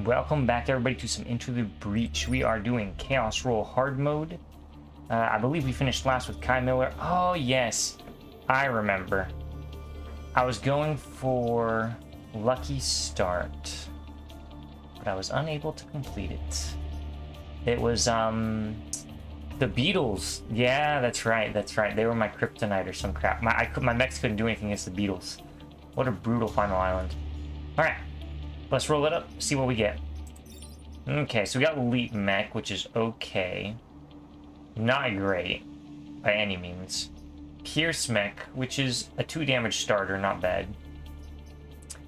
Welcome back, everybody, to some Into the Breach. We are doing Chaos Roll Hard Mode. I believe we finished last with Kai Miller. Oh, yes. I remember. I was going for Lucky Start, but I was unable to complete it. It was, the Beatles. Yeah, that's right, that's right. They were my kryptonite or some crap. My mechs couldn't do anything against the Beatles. What a brutal final island. Alright. Let's roll it up, see what we get. Okay, so we got Leap Mech, which is okay. Not great, by any means. Pierce Mech, which is a 2 damage starter, not bad.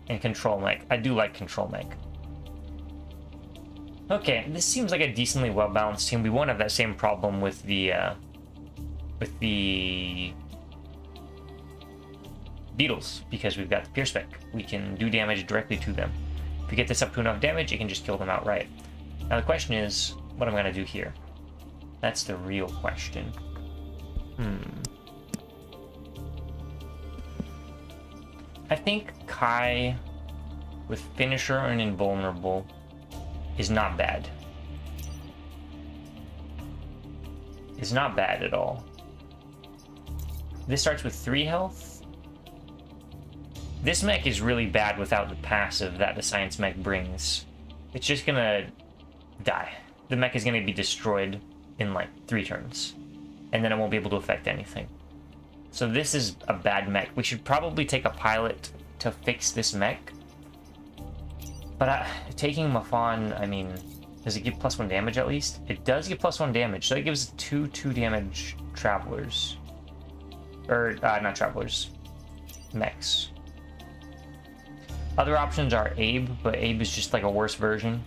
And Control Mech. I do like Control Mech. Okay, this seems like a decently well-balanced team. We won't have that same problem with the Beatles, because we've got the Pierce Mech. We can do damage directly to them. If we get this up to enough damage, it can just kill them outright. Now the question is, what am I going to do here? That's the real question. I think Kai with Finisher and Invulnerable is not bad. It's not bad at all. This starts with 3 health. This mech is really bad without the passive that the Science Mech brings. It's just gonna die. The mech is gonna be destroyed in like 3 turns. And then it won't be able to affect anything. So this is a bad mech. We should probably take a pilot to fix this mech. But taking Mafan, I mean, does it give +1 damage at least? It does give +1 damage, so it gives 2 damage travelers. Or, not travelers. Mechs. Other options are Abe, but Abe is just like a worse version.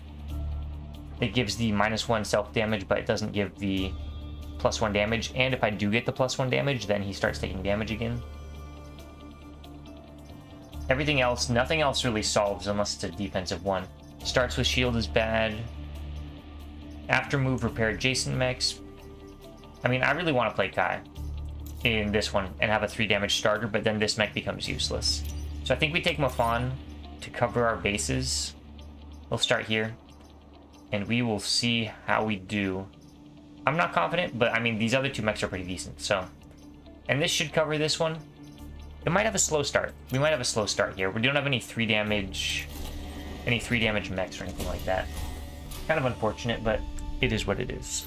It gives the -1 self damage, but it doesn't give the +1 damage. And if I do get the +1 damage, then he starts taking damage again. Everything else, nothing else really solves unless it's a defensive one. Starts with shield is bad. After move, repair adjacent mechs. I mean, I really want to play Kai in this one and have a 3 damage starter, but then this mech becomes useless. So I think we take Mafan to cover our bases. We'll start here, and we will see how we do. I'm not confident, but I mean, these other 2 mechs are pretty decent, so. And this should cover this one. It might have a slow start. We might have a slow start here. We don't have any 3 damage mechs or anything like that. Kind of unfortunate, but it is what it is.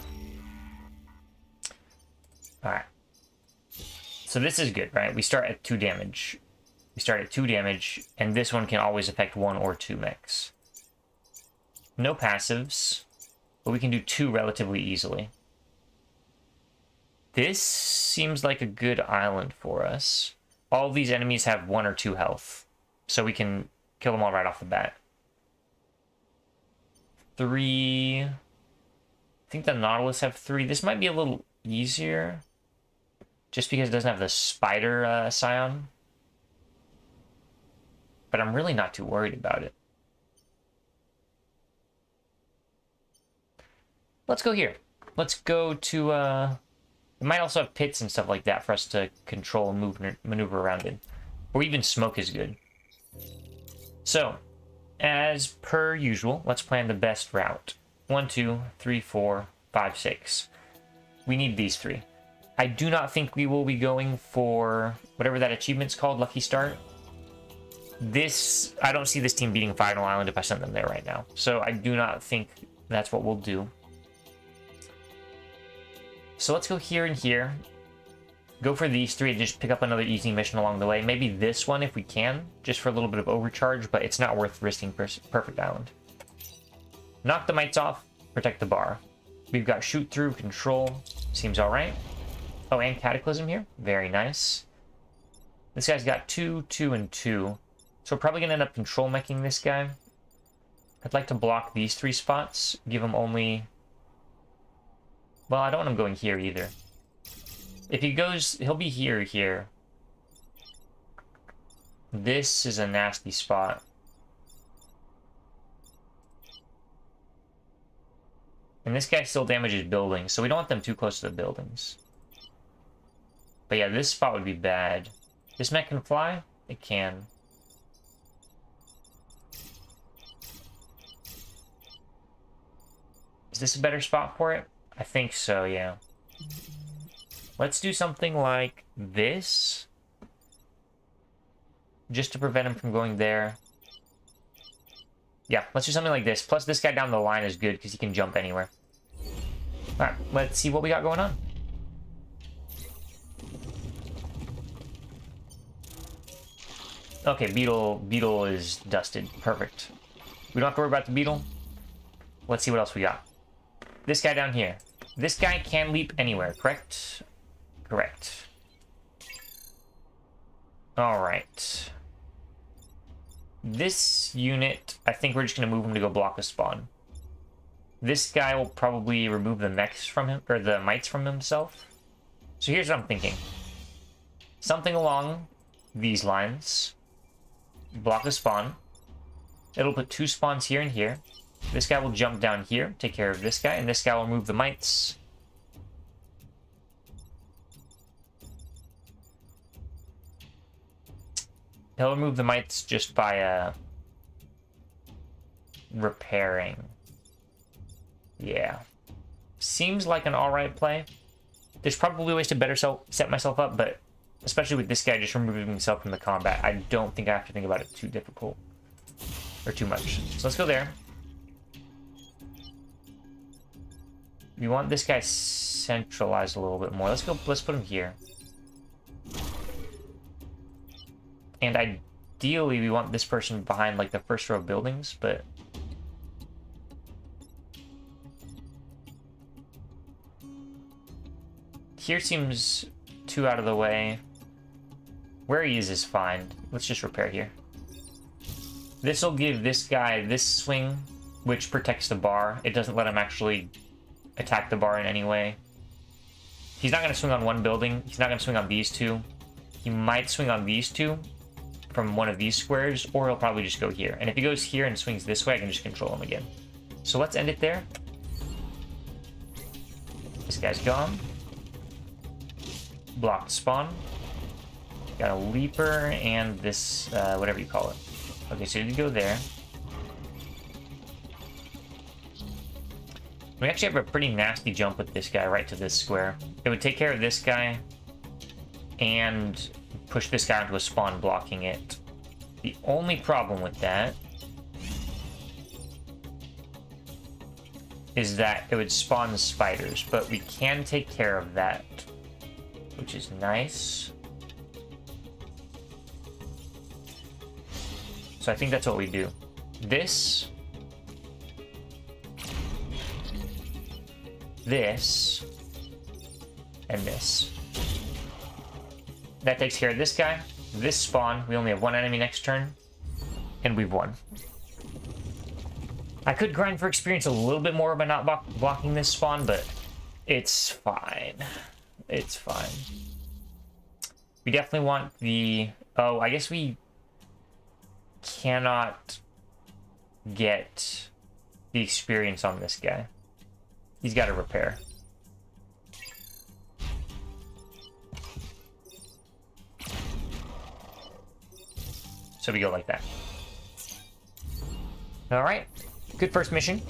Alright. So this is good, right? We start at 2 damage. We start at 2 damage, and this one can always affect 1 or 2 mechs. No passives, but we can do 2 relatively easily. This seems like a good island for us. All of these enemies have 1 or 2 health, so we can kill them all right off the bat. 3... I think the Nautilus have 3. This might be a little easier, just because it doesn't have the spider scion. But I'm really not too worried about it. Let's go here. Let's go to, it might also have pits and stuff like that for us to control and maneuver around in. Or even smoke is good. So, as per usual, let's plan the best route. 1, 2, 3, 4, 5, 6. We need these 3. I do not think we will be going for whatever that achievement's called, Lucky Start. I don't see this team beating Final Island if I send them there right now. So I do not think that's what we'll do. So let's go here and here. Go for these 3 and just pick up another easy mission along the way. Maybe this one if we can, just for a little bit of overcharge, but it's not worth risking Perfect Island. Knock the mites off, protect the bar. We've got shoot through, control, seems alright. Oh, and Cataclysm here, very nice. This guy's got 2, 2, and 2. So we're probably going to end up control meching this guy. I'd like to block these 3 spots. Give him only... Well, I don't want him going here either. If he goes... He'll be here. This is a nasty spot. And this guy still damages buildings, so we don't want them too close to the buildings. But yeah, this spot would be bad. This mech can fly? It can. this a better spot for it? I think so, yeah. Let's do something like this. Just to prevent him from going there. Yeah, let's do something like this. Plus, this guy down the line is good because he can jump anywhere. Alright, let's see what we got going on. Okay, beetle is dusted. Perfect. We don't have to worry about the beetle. Let's see what else we got. This guy down here. This guy can leap anywhere, correct? Correct. Alright. This unit, I think we're just going to move him to go block a spawn. This guy will probably remove the mechs from him, or the mites from himself. So here's what I'm thinking. Something along these lines. Block a spawn. It'll put 2 spawns here and here. This guy will jump down here, take care of this guy, and this guy will move the mites. He'll remove the mites just by repairing. Yeah. Seems like an alright play. There's probably ways to better set myself up, but especially with this guy just removing himself from the combat, I don't think I have to think about it too difficult. Or too much. So let's go there. We want this guy centralized a little bit more. Let's put him here. And ideally, we want this person behind, like, the first row of buildings, but... Here seems too out of the way. Where he is fine. Let's just repair here. This will give this guy this swing, which protects the bar. It doesn't let him actually attack the bar in any way. He's not going to swing on one building. He's not going to swing on these two. He might swing on these two from one of these squares, or he'll probably just go here. And if he goes here and swings this way, I can just control him again. So let's end it there. This guy's gone. Blocked spawn. Got a leaper and this, whatever you call it. Okay, so you go there. We actually have a pretty nasty jump with this guy right to this square. It would take care of this guy and push this guy onto a spawn, blocking it. The only problem with that is that it would spawn spiders, but we can take care of that, which is nice. So I think that's what we do. This, and this. That takes care of this guy. This spawn, we only have one enemy next turn, and we've won. I could grind for experience a little bit more by not blocking this spawn, but it's fine. It's fine. We definitely want the... Oh, I guess we cannot get the experience on this guy. He's got to repair. So we go like that. Alright. Good first mission.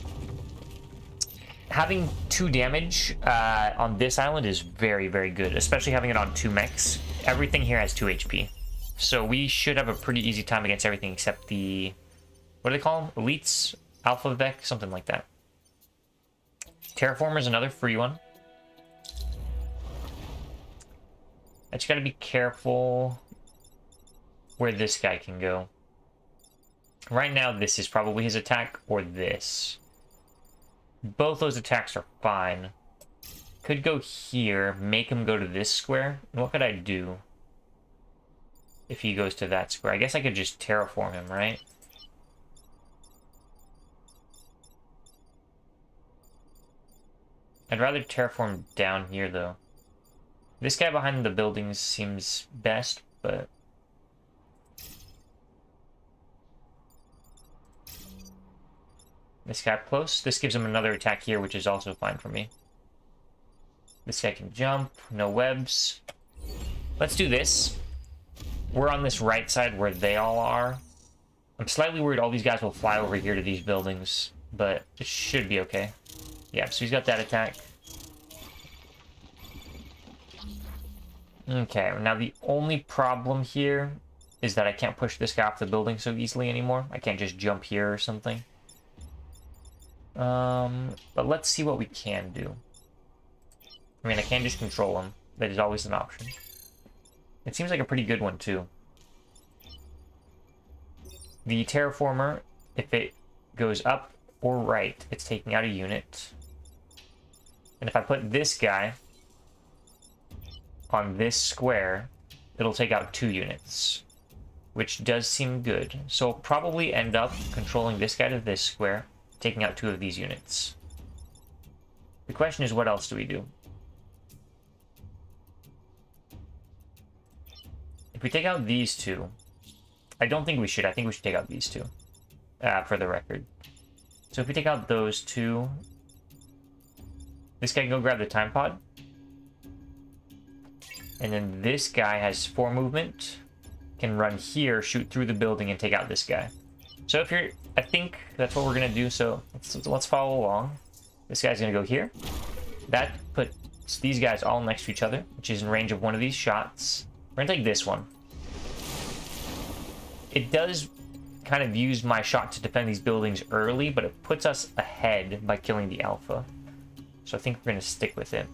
Having 2 damage on this island is very, very good, especially having it on 2 mechs. Everything here has 2 HP. So we should have a pretty easy time against everything except the... What do they call them? Elites? Alpha Vec? Something like that. Terraformer is another free one. I just gotta be careful where this guy can go. Right now, this is probably his attack, or this. Both those attacks are fine. Could go here, make him go to this square. And what could I do if he goes to that square? I guess I could just terraform him, right? I'd rather terraform down here, though. This guy behind the buildings seems best, but... This guy close. This gives him another attack here, which is also fine for me. This guy can jump. No webs. Let's do this. We're on this right side where they all are. I'm slightly worried all these guys will fly over here to these buildings, but it should be okay. Yeah, so he's got that attack. Okay, now the only problem here is that I can't push this guy off the building so easily anymore. I can't just jump here or something. But let's see what we can do. I mean, I can just control him. That is always an option. It seems like a pretty good one, too. The terraformer, if it goes up or right, it's taking out a unit. And if I put this guy on this square, it'll take out 2 units, which does seem good. So I'll probably end up controlling this guy to this square, taking out 2 of these units. The question is, what else do we do? If we take out these 2, I don't think we should. I think we should take out these 2, for the record. So if we take out those 2, this guy can go grab the time pod. And then this guy has 4 movement, can run here, shoot through the building, and take out this guy. So if you're, I think that's what we're gonna do. So let's follow along. This guy's gonna go here. That puts these guys all next to each other, which is in range of one of these shots. We're gonna take this one. It does kind of use my shot to defend these buildings early, but it puts us ahead by killing the alpha. So I think we're gonna stick with it.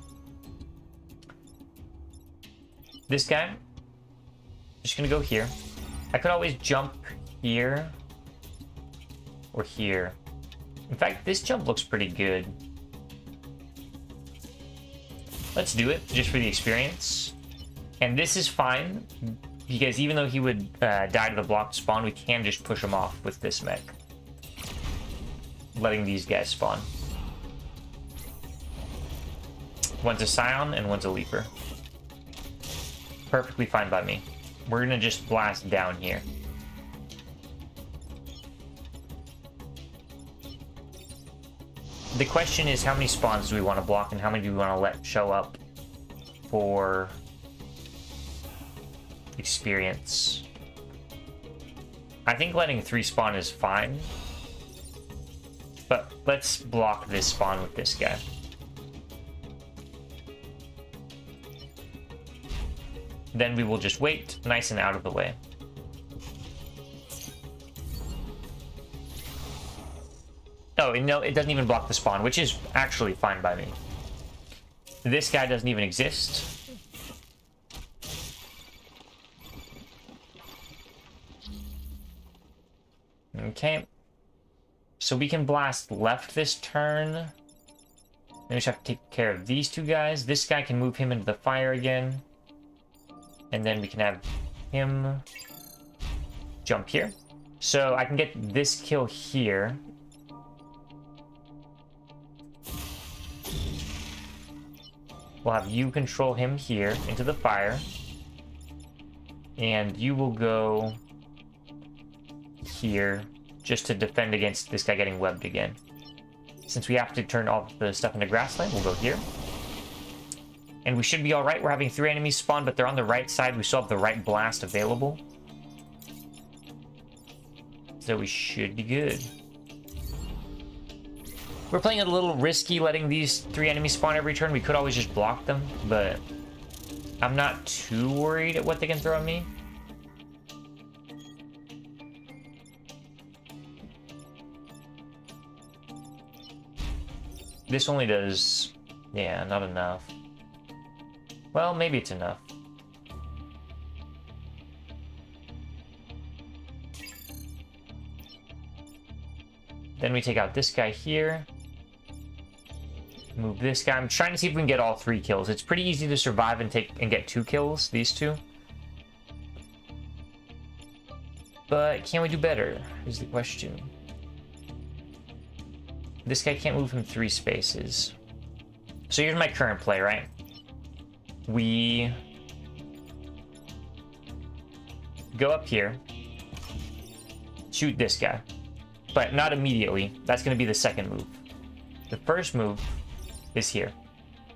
This guy, just gonna go here. I could always jump here or here. In fact, this jump looks pretty good. Let's do it just for the experience. And this is fine because even though he would die to the blocked spawn, we can just push him off with this mech, letting these guys spawn. One's a Scion and one's a Leaper. Perfectly fine by me. We're gonna just blast down here. The question is, how many spawns do we want to block and how many do we want to let show up for experience? I think letting 3 spawn is fine, but let's block this spawn with this guy. Then we will just wait, nice and out of the way. Oh, no, it doesn't even block the spawn, which is actually fine by me. This guy doesn't even exist. Okay. So we can blast left this turn. Then we just have to take care of these 2 guys. This guy can move him into the fire again. And then we can have him jump here. So I can get this kill here. We'll have you control him here into the fire. And you will go here just to defend against this guy getting webbed again. Since we have to turn all the stuff into grassland, we'll go here. And we should be alright. We're having 3 enemies spawn, but they're on the right side. We still have the right blast available. So we should be good. We're playing it a little risky letting these 3 enemies spawn every turn. We could always just block them, but I'm not too worried at what they can throw at me. This only does... yeah, not enough. Well, maybe it's enough. Then we take out this guy here. Move this guy. I'm trying to see if we can get all 3 kills. It's pretty easy to survive and get 2 kills, these 2. But can we do better, is the question. This guy can't move him 3 spaces. So here's my current play, right? We go up here, shoot this guy, but not immediately. That's going to be the second move. The first move is here.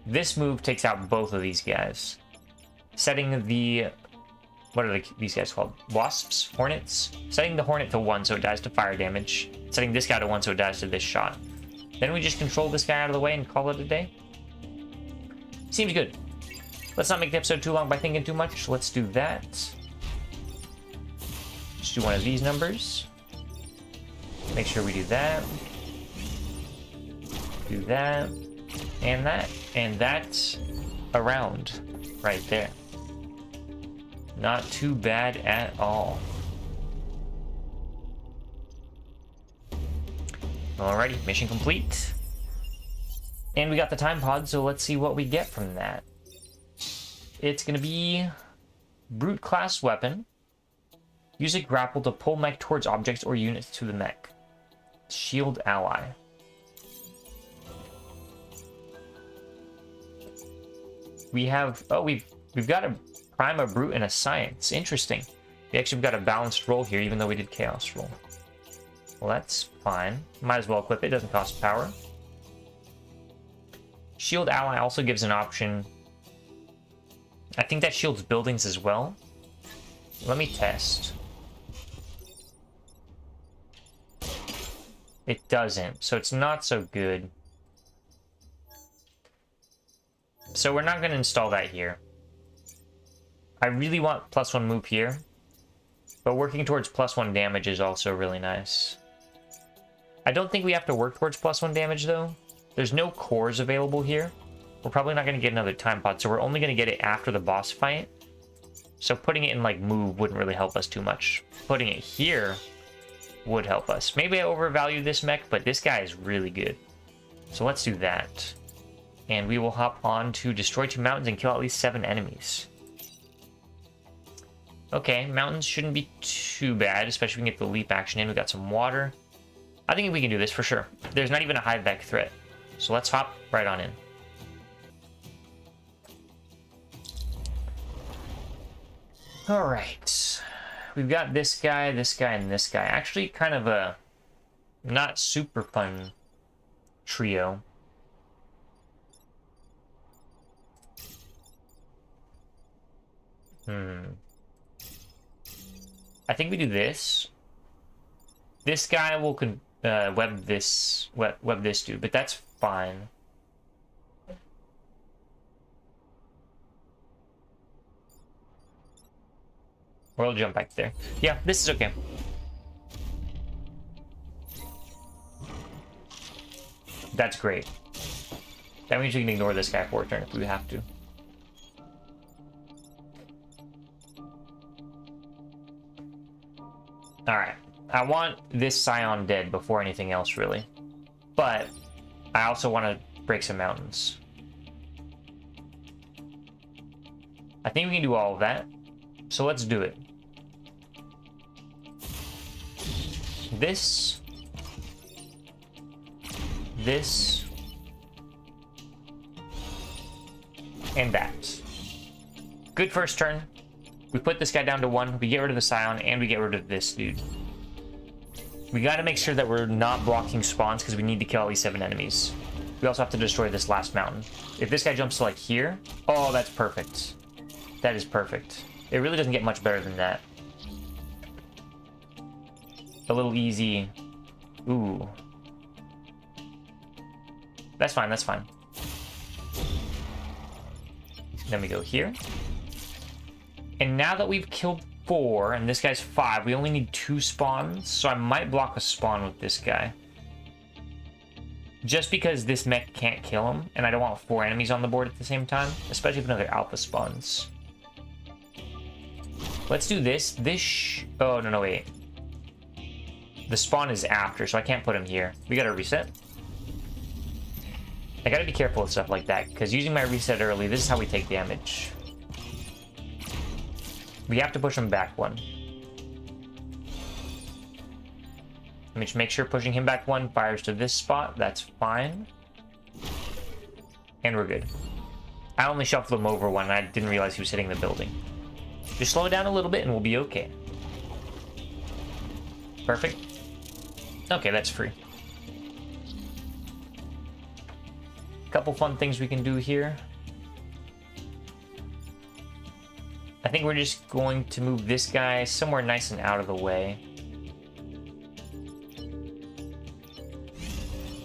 This move takes out both of these guys, setting the, what are these guys called? Wasps? Hornets? Setting the Hornet to 1 so it dies to fire damage, setting this guy to 1 so it dies to this shot. Then we just control this guy out of the way and call it a day. Seems good. Let's not make the episode too long by thinking too much. Let's do that. Just do one of these numbers. Make sure we do that. Do that. And that. And that's a round right there. Not too bad at all. Alrighty, mission complete. And we got the time pod, so let's see what we get from that. It's gonna be brute class weapon. Use a grapple to pull mech towards objects or units to the mech. Shield ally. We have we've got a prime, a brute, and a science. Interesting. We actually got a balanced roll here, even though we did chaos roll. Well, that's fine. Might as well equip it. Doesn't cost power. Shield ally also gives an option. I think that shields buildings as well. Let me test. It doesn't, so it's not so good. So we're not going to install that here. I really want +1 move here, but working towards +1 damage is also really nice. I don't think we have to work towards +1 damage though. There's no cores available here. We're probably not going to get another time pod, so we're only going to get it after the boss fight. So putting it in like move wouldn't really help us too much. Putting it here would help us. Maybe I overvalue this mech, but this guy is really good. So let's do that. And we will hop on to destroy 2 mountains and kill at least 7 enemies. Okay, mountains shouldn't be too bad, especially if we can get the leap action in. We got some water. I think we can do this for sure. There's not even a high vec threat. So let's hop right on in. Alright. We've got this guy, and this guy. Actually, kind of a not super fun trio. I think we do this. This guy will web this dude, but that's fine. Or I'll jump back there. Yeah, this is okay. That's great. That means we can ignore this guy for a turn if we have to. Alright. I want this Scion dead before anything else, really. But I also want to break some mountains. I think we can do all of that. So let's do it. This. This. And that. Good first turn. We put this guy down to 1. We get rid of the Scion, and we get rid of this dude. We gotta make sure that we're not blocking spawns, because we need to kill at least 7 enemies. We also have to destroy this last mountain. If this guy jumps to, like, here... Oh, that's perfect. That is perfect. It really doesn't get much better than that. A little easy. Ooh. That's fine, that's fine. Then we go here. And now that we've killed 4, and this guy's 5, we only need 2 spawns, so I might block a spawn with this guy. Just because this mech can't kill him, and I don't want 4 enemies on the board at the same time, especially if another alpha spawns. Let's do this. Oh, no, wait. The spawn is after, so I can't put him here. We gotta reset. I gotta be careful with stuff like that, because using my reset early, this is how we take damage. We have to push him back 1. Let me just make sure pushing him back 1 fires to this spot. That's fine. And we're good. I only shuffled him over 1, and I didn't realize he was hitting the building. Just slow it down a little bit, and we'll be okay. Perfect. Okay, that's free. Couple fun things we can do here. I think we're just going to move this guy somewhere nice and out of the way.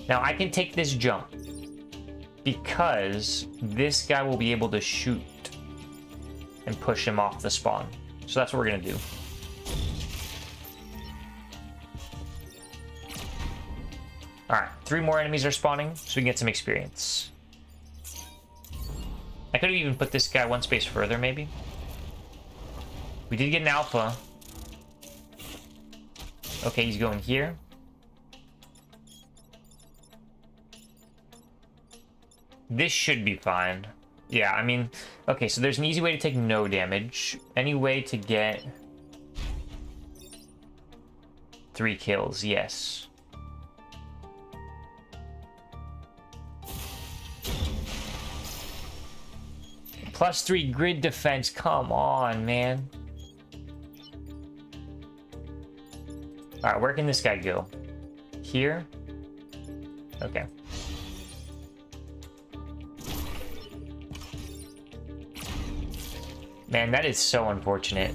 Now I can take this jump because this guy will be able to shoot and push him off the spawn. So that's what we're gonna do. Alright, 3 more enemies are spawning, so we can get some experience. I could have even put this guy 1 space further, maybe. We did get an alpha. Okay, he's going here. This should be fine. Yeah, I mean, okay, so there's an easy way to take no damage. Any way to get 3 kills, yes. +3 grid defense, come on, man. Alright, where can this guy go? Here? Okay. Man, that is so unfortunate.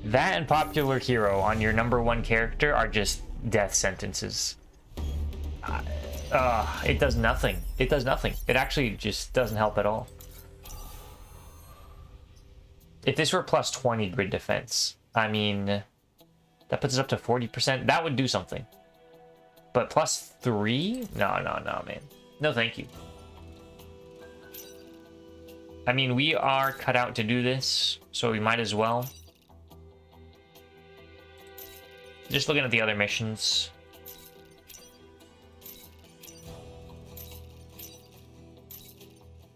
That and popular hero on your #1 character are just death sentences. It does nothing. It does nothing. It actually just doesn't help at all. If this were +20 grid defense, I mean, that puts us up to 40%. That would do something. But +3? No, man. No, thank you. I mean, we are cut out to do this, so we might as well. Just looking at the other missions.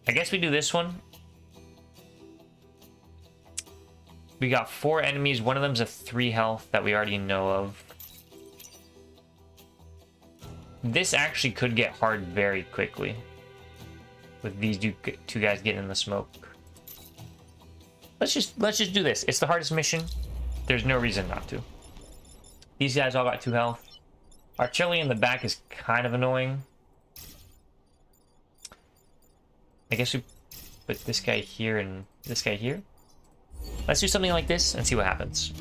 I guess we do this one. We got 4 enemies. One of them's a 3 health that we already know of. This actually could get hard very quickly with these two guys getting in the smoke. Let's just do this. It's the hardest mission. There's no reason not to. These guys all got 2 health. Our Chili in the back is kind of annoying. I guess we put this guy here and this guy here. Let's do something like this and see what happens.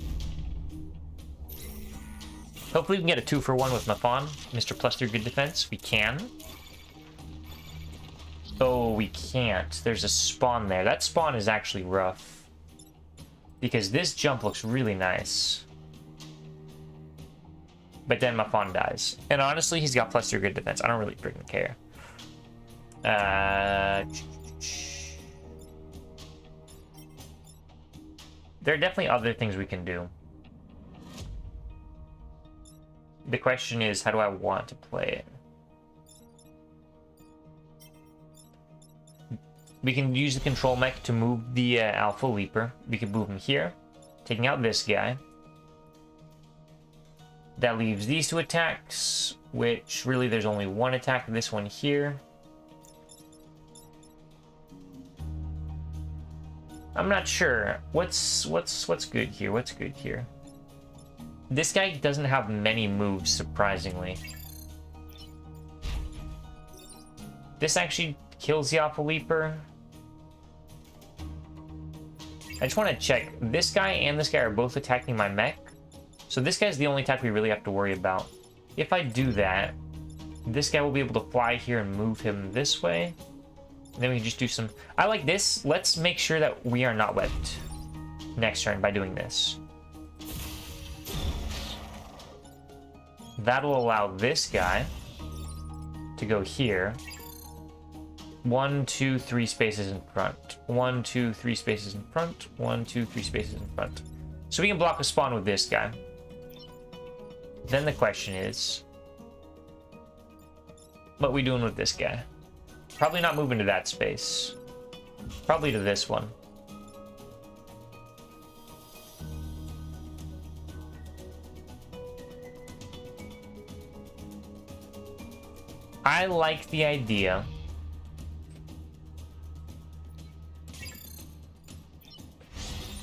Hopefully we can get a 2-for-1 with Mafan, Mr. +3 good defense. We can. Oh, we can't. There's a spawn there. That spawn is actually rough. Because this jump looks really nice. But then Mafan dies. And honestly, he's got +3 good defense. I don't really freaking care. There are definitely other things we can do. The question is, how do I want to play it? We can use the control mech to move the Alpha Leaper. We can move him here, taking out this guy. That leaves these 2 attacks, which really there's only 1 attack, this one here. I'm not sure. What's good here? What's good here? This guy doesn't have many moves, surprisingly. This actually kills the Alpha Leaper. I just want to check. This guy and this guy are both attacking my mech. So this guy's the only attack we really have to worry about. If I do that, this guy will be able to fly here and move him this way. And then we can just do some... I like this. Let's make sure that we are not wiped next turn by doing this. That'll allow this guy to go here. 1, 2, 3 spaces in front. 1, 2, 3 spaces in front. 1, 2, 3 spaces in front. So we can block a spawn with this guy. Then the question is, what are we doing with this guy? Probably not moving to that space. Probably to this one. I like the idea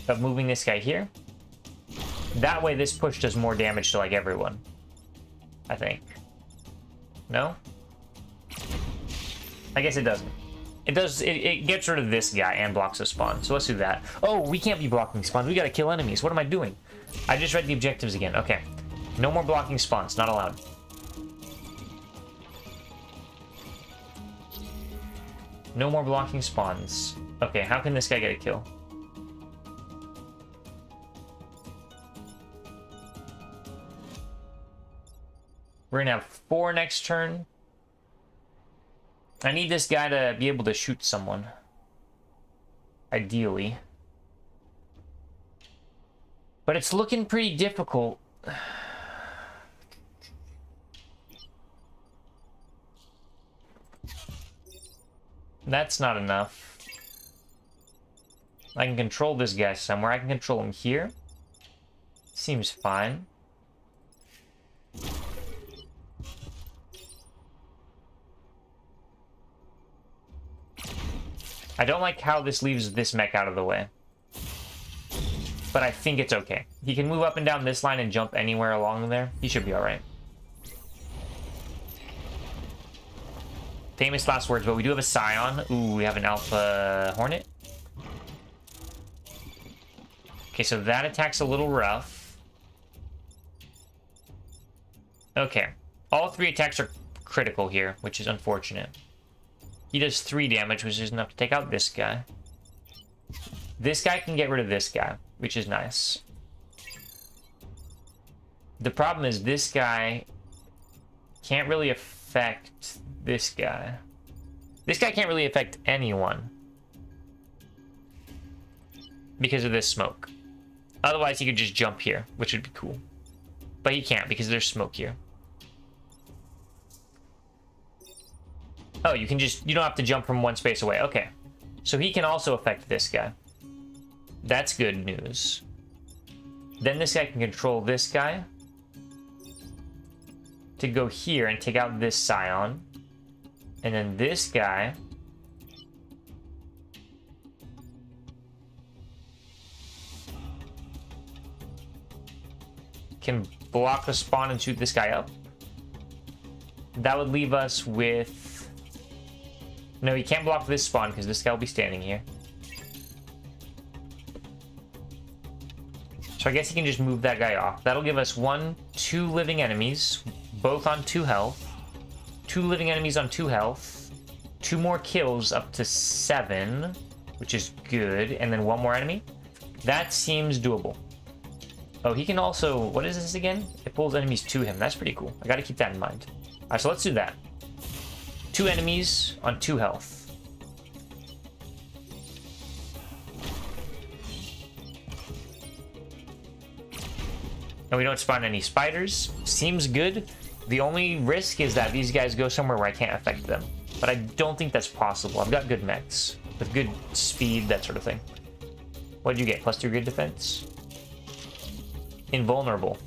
of moving this guy here. That way this push does more damage to like everyone, I think. No? I guess it doesn't. It does. It gets rid of this guy and blocks a spawn. So let's do that. Oh, we can't be blocking spawns. We gotta kill enemies. What am I doing? I just read the objectives again. Okay. No more blocking spawns. Not allowed. No more blocking spawns. Okay, how can this guy get a kill? We're gonna have 4 next turn. I need this guy to be able to shoot someone. Ideally. But it's looking pretty difficult. That's not enough. I can control this guy somewhere. I can control him here. Seems fine. I don't like how this leaves this mech out of the way. But I think it's okay. He can move up and down this line and jump anywhere along there. He should be alright. Famous last words, but we do have a Scion. Ooh, we have an Alpha Hornet. Okay, so that attack's a little rough. Okay. All 3 attacks are critical here, which is unfortunate. He does 3 damage, which is enough to take out this guy. This guy can get rid of this guy, which is nice. The problem is this guy can't really affect this guy. This guy can't really affect anyone because of this smoke. Otherwise, he could just jump here, which would be cool. But he can't because there's smoke here. Oh, you don't have to jump from one space away. Okay. So he can also affect this guy. That's good news. Then this guy can control this guy to go here and take out this Scion. And then this guy can block the spawn and shoot this guy up. That would leave us with... No, he can't block this spawn because this guy will be standing here. So I guess he can just move that guy off. That'll give us 2 living enemies, both on 2 health. 2 living enemies on 2 health. 2 more kills up to 7, which is good. And then 1 more enemy. That seems doable. Oh, he can also... What is this again? It pulls enemies to him. That's pretty cool. I gotta keep that in mind. Alright, so let's do that. 2 enemies on 2 health. And we don't spawn any spiders. Seems good. The only risk is that these guys go somewhere where I can't affect them. But I don't think that's possible. I've got good mechs. With good speed, that sort of thing. What'd you get? +2 grid defense? Invulnerable.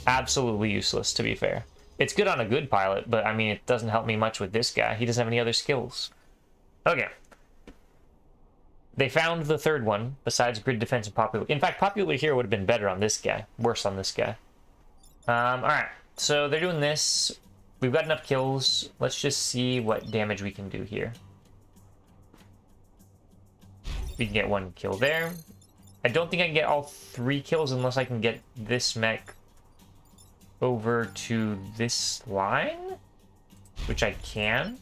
Absolutely useless, to be fair. It's good on a good pilot, but I mean, it doesn't help me much with this guy. He doesn't have any other skills. Okay. They found the 3rd one, besides grid defense and popular. In fact, popular hero would have been better on this guy. Worse on this guy. Alright. So they're doing this. We've got enough kills. Let's just see what damage we can do here. We can get 1 kill there. I don't think I can get all 3 kills unless I can get this mech over to this line, which I can.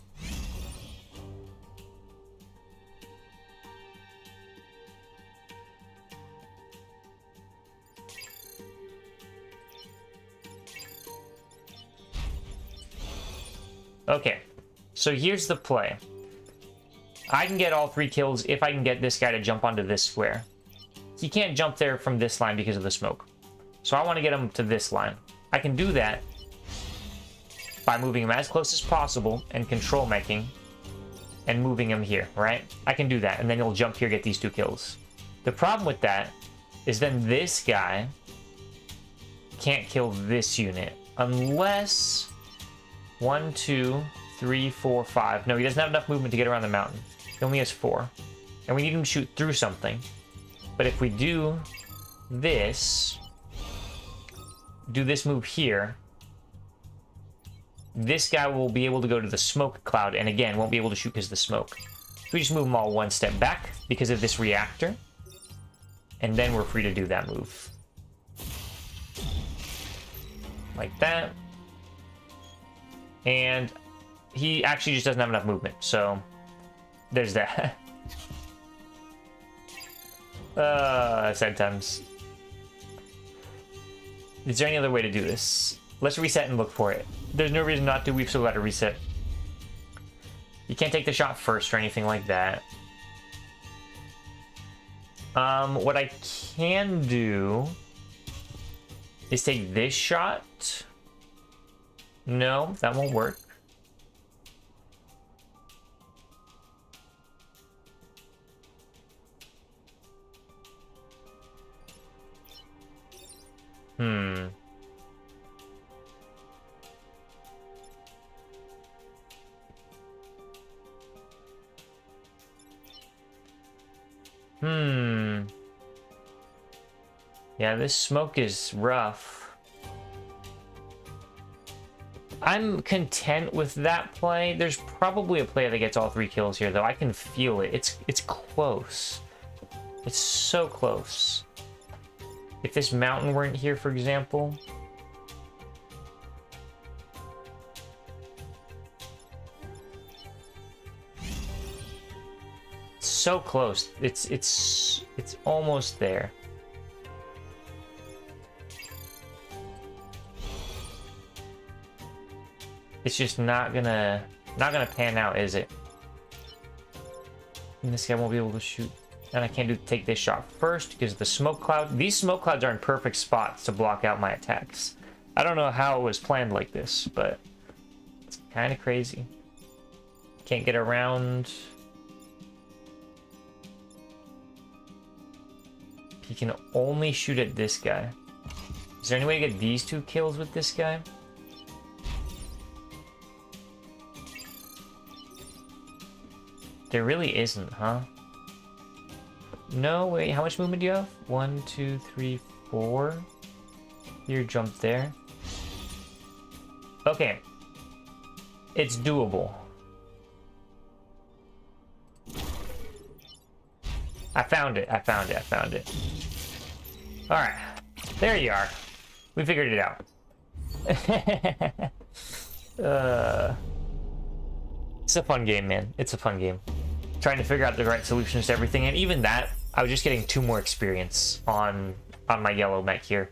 Okay, so here's the play. I can get all 3 kills if I can get this guy to jump onto this square. He can't jump there from this line because of the smoke. So I want to get him to this line. I can do that by moving him as close as possible and control meching and moving him here, right? I can do that, and then he'll jump here, get these 2 kills. The problem with that is then this guy can't kill this unit unless 1, 2, 3, 4, 5. No, he doesn't have enough movement to get around the mountain. He only has 4. And we need him to shoot through something. But if we do this move here, this guy will be able to go to the smoke cloud, and again, won't be able to shoot because of the smoke. We just move them all 1 step back because of this reactor, and then we're free to do that move. Like that. And he actually just doesn't have enough movement, so There's that. Sad times. Is there any other way to do this? Let's reset and look for it. There's no reason not to. We've still got to reset. You can't take the shot first or anything like that. What I can do is take this shot. No, that won't work. Yeah, this smoke is rough. I'm content with that play. There's probably a play that gets all 3 kills here, though. I can feel it. It's close. It's so close. If this mountain weren't here, for example. So close. It's almost there. It's just not gonna pan out, is it? And this guy won't be able to shoot. And I can't take this shot first because the smoke cloud. These smoke clouds are in perfect spots to block out my attacks. I don't know how it was planned like this, but it's kind of crazy. Can't get around. He can only shoot at this guy. Is there any way to get these 2 kills with this guy? There really isn't, huh? No, wait, how much movement do you have? 1, 2, 3, 4. Here, jump there. Okay. It's doable. I found it. Alright. There you are. We figured it out. It's a fun game, man. It's a fun game. Trying to figure out the right solutions to everything, and even that, I was just getting 2 more experience on my yellow mech here.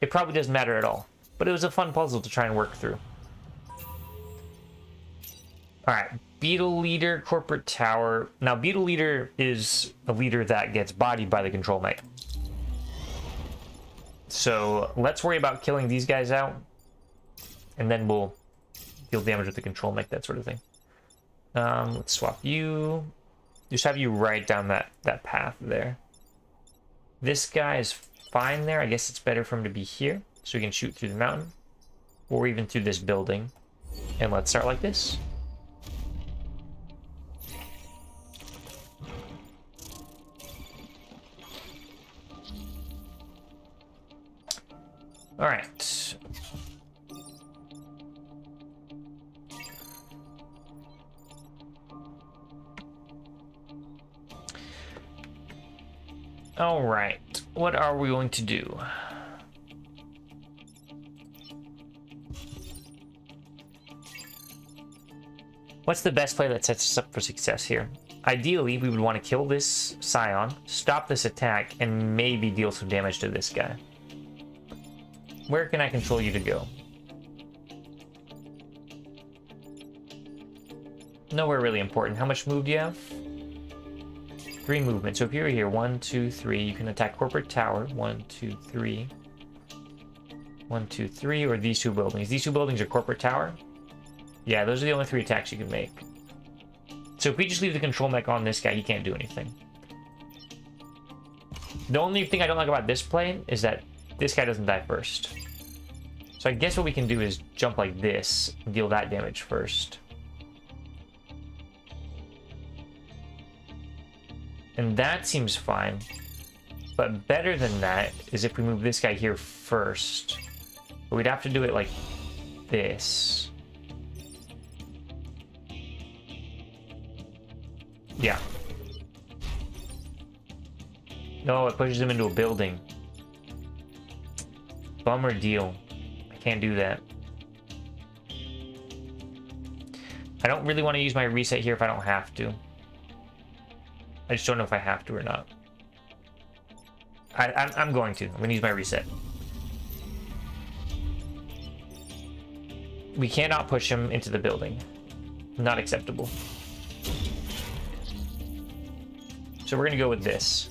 It probably doesn't matter at all, but it was a fun puzzle to try and work through. Alright, Beetle Leader, Corporate Tower. Now, Beetle Leader is a leader that gets bodied by the control mech. So, let's worry about killing these guys out, and then we'll deal damage with the control mech, that sort of thing. Let's swap you. Just have you right down that path there. This guy is fine there. I guess it's better for him to be here, so we can shoot through the mountain, or even through this building. And let's start like this. All right. All right, what are we going to do? What's the best play that sets us up for success here? Ideally, we would want to kill this Scion, stop this attack, and maybe deal some damage to this guy. Where can I control you to go? Nowhere really important. How much move do you have? 3 movement. So if you're here, 1, 2, 3, you can attack Corporate Tower. 1, 2, 3. 1, 2, 3, or these 2 buildings. These 2 buildings are Corporate Tower. Yeah, those are the only 3 attacks you can make. So if we just leave the control mech on this guy, he can't do anything. The only thing I don't like about this play is that this guy doesn't die first. So I guess what we can do is jump like this and deal that damage first. And that seems fine. But better than that is if we move this guy here first. But we'd have to do it like this. Yeah. No, it pushes him into a building. Bummer deal. I can't do that. I don't really want to use my reset here if I don't have to. I just don't know if I have to or not. I'm going to. I'm going to use my reset. We cannot push him into the building. Not acceptable. So we're going to go with this.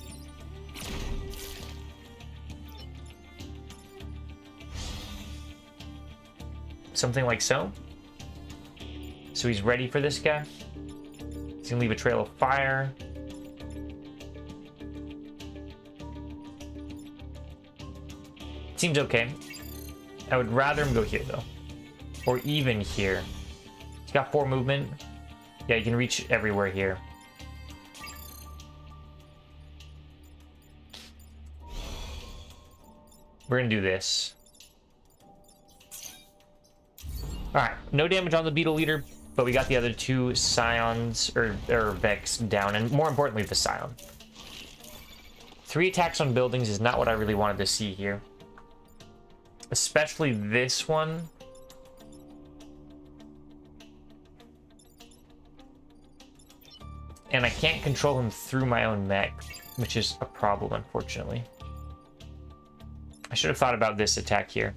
Something like so. So he's ready for this guy. He's going to leave a trail of fire. Seems okay. I would rather him go here, though. Or even here. He's got 4 movement. Yeah, you can reach everywhere here. We're gonna do this. Alright, no damage on the beetle leader, but we got the other 2 scions, or Vex down, and more importantly, the scion. 3 attacks on buildings is not what I really wanted to see here. Especially this one. And I can't control him through my own mech, which is a problem, unfortunately. I should have thought about this attack here.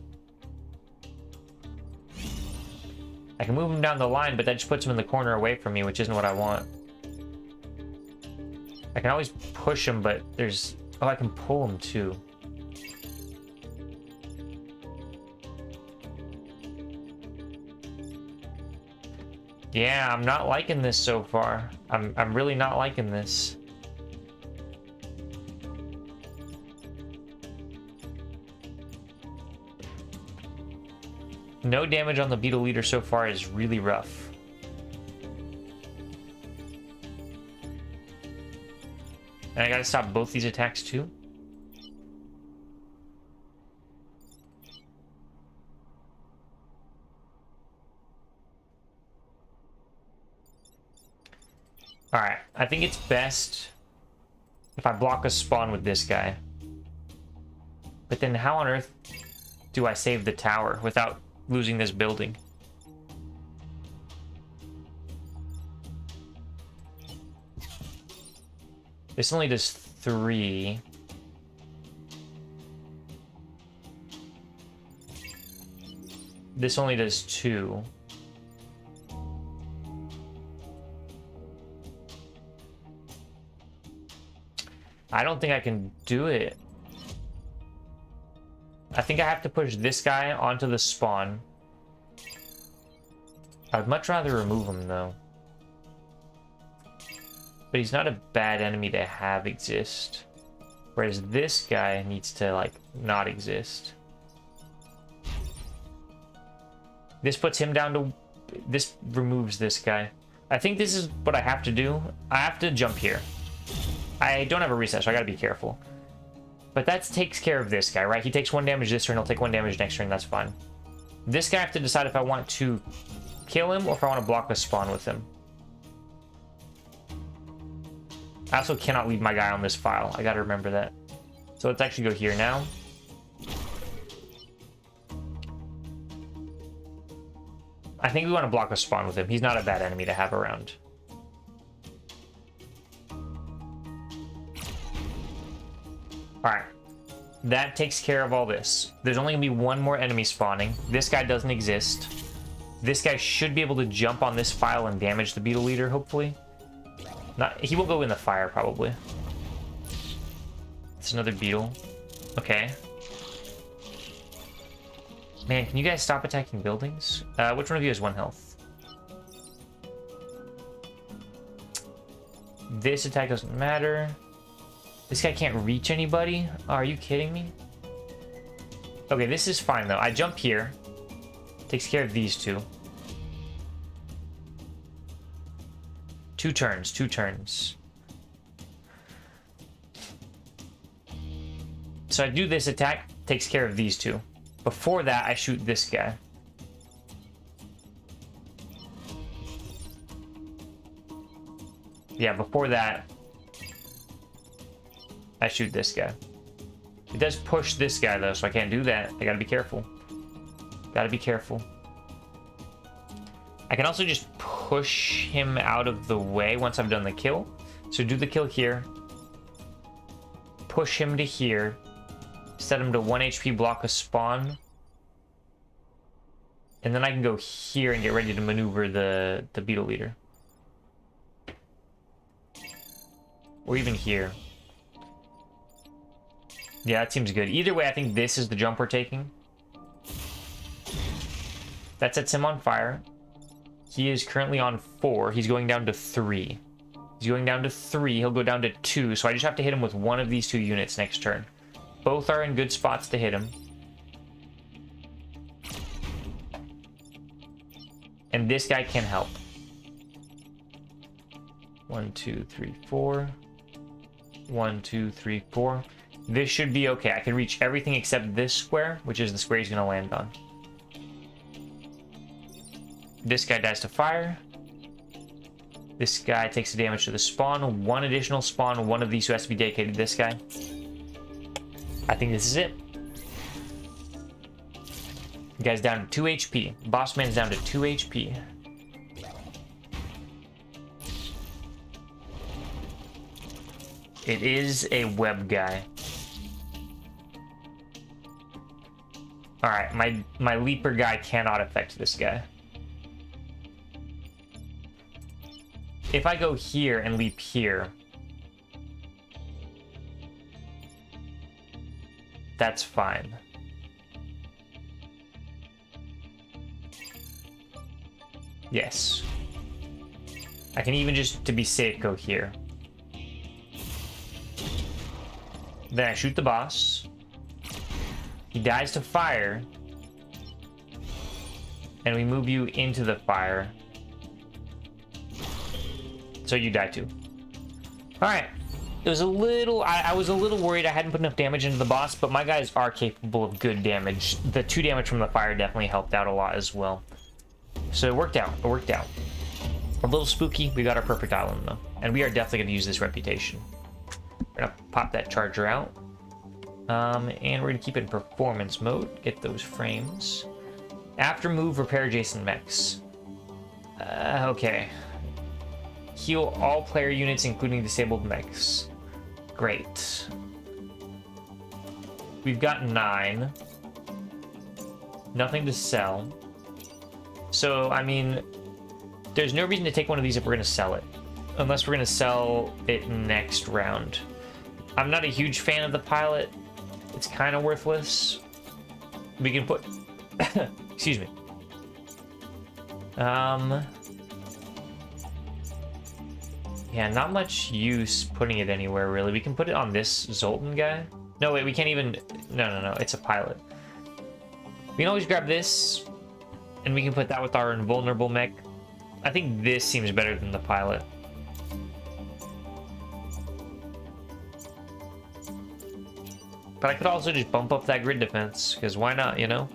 I can move him down the line, but that just puts him in the corner away from me, which isn't what I want. I can always push him, but there's... Oh, I can pull him too. Yeah, I'm not liking this so far. I'm really not liking this. No damage on the beetle leader so far is really rough. And I gotta stop both these attacks too. Alright, I think it's best if I block a spawn with this guy. But then how on earth do I save the tower without losing this building? This only does 3. This only does 2. I don't think I can do it. I think I have to push this guy onto the spawn. I'd much rather remove him, though. But he's not a bad enemy to have exist. Whereas this guy needs to, like, not exist. This puts him down to... This removes this guy. I think this is what I have to do. I have to jump here. I don't have a reset, so I gotta be careful. But that takes care of this guy, right? He takes 1 damage this turn, he'll take 1 damage next turn, that's fine. This guy I have to decide if I want to kill him or if I want to block a spawn with him. I also cannot leave my guy on this file. I gotta remember that. So let's actually go here now. I think we want to block a spawn with him. He's not a bad enemy to have around. Alright. That takes care of all this. There's only going to be 1 more enemy spawning. This guy doesn't exist. This guy should be able to jump on this file and damage the beetle leader, hopefully. He will go in the fire, probably. It's another beetle. Okay. Man, can you guys stop attacking buildings? Which one of you has 1 health? This attack doesn't matter. This guy can't reach anybody? Oh, are you kidding me? Okay, this is fine, though. I jump here. Takes care of these 2. 2 turns, 2 turns. So I do this attack, takes care of these 2. Before that, I shoot this guy. Yeah, before that, I shoot this guy. It does push this guy, though, so I can't do that. I gotta be careful. Gotta be careful. I can also just push him out of the way once I've done the kill. So do the kill here. Push him to here. Set him to 1 HP, block a spawn. And then I can go here and get ready to maneuver the beetle leader. Or even here. Yeah, that seems good. Either way, I think this is the jump we're taking. That sets him on fire. He is currently on 4. He's going down to 3. He's going down to 3. He'll go down to 2. So I just have to hit him with one of these 2 units next turn. Both are in good spots to hit him. And this guy can help. 1, 2, 3, 4. 1, 2, 3, 4. This should be okay. I can reach everything except this square, which is the square he's going to land on. This guy dies to fire. This guy takes the damage to the spawn. 1 additional spawn. 1 of these who has to be dedicated to this guy. I think this is it. The guy's down to 2 HP. Boss man's down to 2 HP. It is a web guy. Alright, my leaper guy cannot affect this guy. If I go here and leap here, that's fine. Yes. I can even just, to be safe, go here. Then I shoot the boss. He dies to fire. And we move you into the fire. So you die too. Alright. It was a little... I was a little worried I hadn't put enough damage into the boss, but my guys are capable of good damage. The 2 damage from the fire definitely helped out a lot as well. So it worked out. It worked out. A little spooky. We got our perfect island though. And we are definitely going to use this reputation. We're going to pop that charger out. And we're going to keep it in performance mode. Get those frames. After move, repair adjacent mechs. Okay. Heal all player units, including disabled mechs. Great. We've got 9. Nothing to sell. So, I mean, there's no reason to take one of these if we're going to sell it. Unless we're going to sell it next round. I'm not a huge fan of the pilot. It's kind of worthless. We can put... Excuse me. Yeah, not much use putting it anywhere, really. We can put it on this Zoltan guy. No, wait, we can't even... No, it's a pilot. We can always grab this, and we can put that with our invulnerable mech. I think this seems better than the pilot. But I could also just bump up that grid defense, because why not, you know?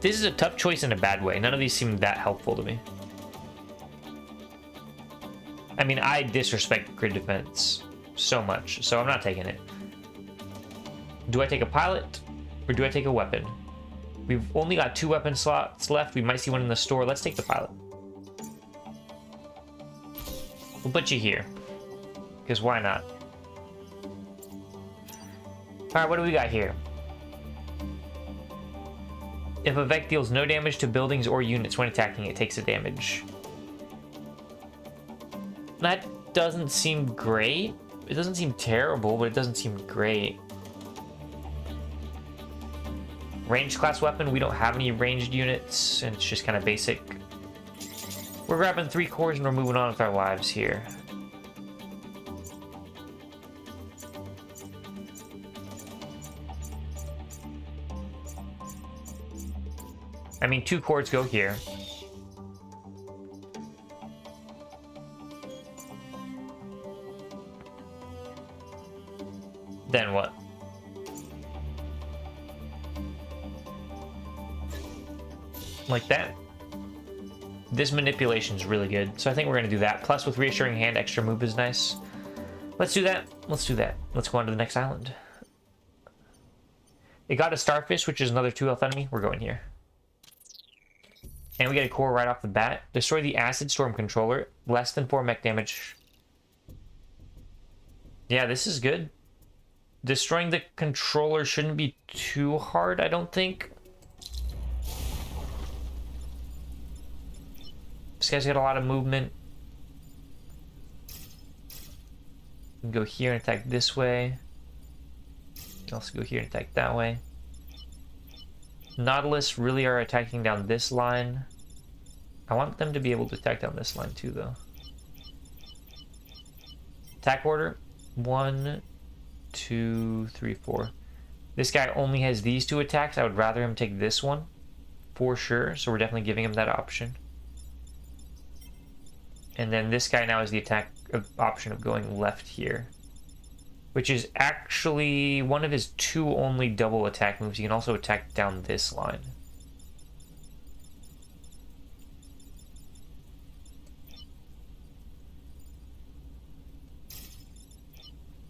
This is a tough choice in a bad way. None of these seem that helpful to me. I mean, I disrespect grid defense so much, so I'm not taking it. Do I take a pilot, or do I take a weapon? We've only got 2 weapon slots left. We might see one in the store. Let's take the pilot. We'll put you here, because why not? Alright, what do we got here? If a Vec deals no damage to buildings or units when attacking, it takes a damage. That doesn't seem great. It doesn't seem terrible, but it doesn't seem great. Ranged class weapon, we don't have any ranged units, and it's just kind of basic. We're grabbing 3 cores and we're moving on with our lives here. I mean, 2 cores go here. Then what? Like that. This manipulation is really good, so I think we're going to do that. Plus, with Reassuring Hand, extra move is nice. Let's do that. Let's do that. Let's go on to the next island. It got a starfish, which is another 2 health enemy. We're going here. And we get a core right off the bat. Destroy the acid storm controller. Less than 4 mech damage. Yeah, this is good. Destroying the controller shouldn't be too hard, I don't think. This guy's got a lot of movement. You can go here and attack this way. You can also go here and attack that way. Nautilus really are attacking down this line. I want them to be able to attack down this line too, though. Attack order. 1, 2, 3, 4. This guy only has these 2 attacks. I would rather him take this one for sure. So we're definitely giving him that option. And then this guy now has the attack option of going left here, which is actually one of his 2 only double attack moves. He can also attack down this line.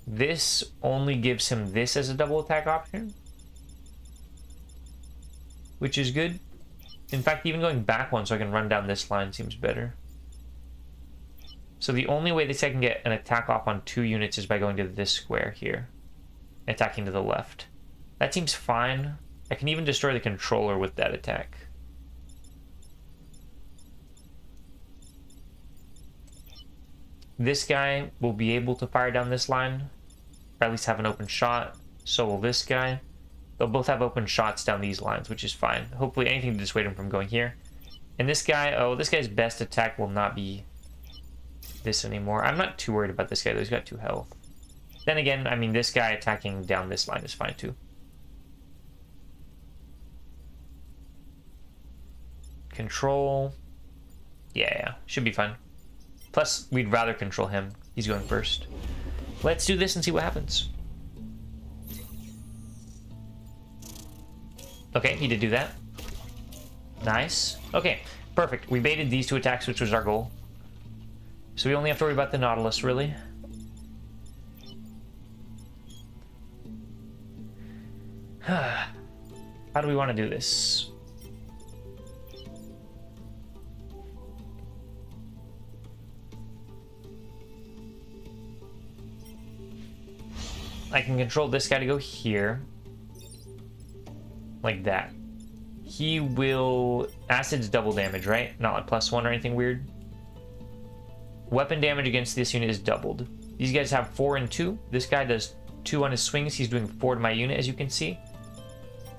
This only gives him this as a double attack option, which is good. In fact, even going back one so I can run down this line seems better. So the only way this guy can get an attack off on 2 units is by going to this square here, attacking to the left. That seems fine. I can even destroy the controller with that attack. This guy will be able to fire down this line, or at least have an open shot. So will this guy. They'll both have open shots down these lines, which is fine. Hopefully anything to dissuade him from going here. And this guy, oh, this guy's best attack will not be this anymore. I'm not too worried about this guy, though. He's got 2 health. Then again, I mean, this guy attacking down this line is fine, too. Control. Yeah, should be fine. Plus, we'd rather control him. He's going first. Let's do this and see what happens. Okay, he did do that. Nice. Okay, perfect. We baited these 2 attacks, which was our goal. So we only have to worry about the Nautilus, really. How do we want to do this? I can control this guy to go here. Like that. He will... Acid's double damage, right? Not like +1 or anything weird. Weapon damage against this unit is doubled. These guys have 4 and 2. This guy does 2 on his swings. He's doing 4 to my unit, as you can see.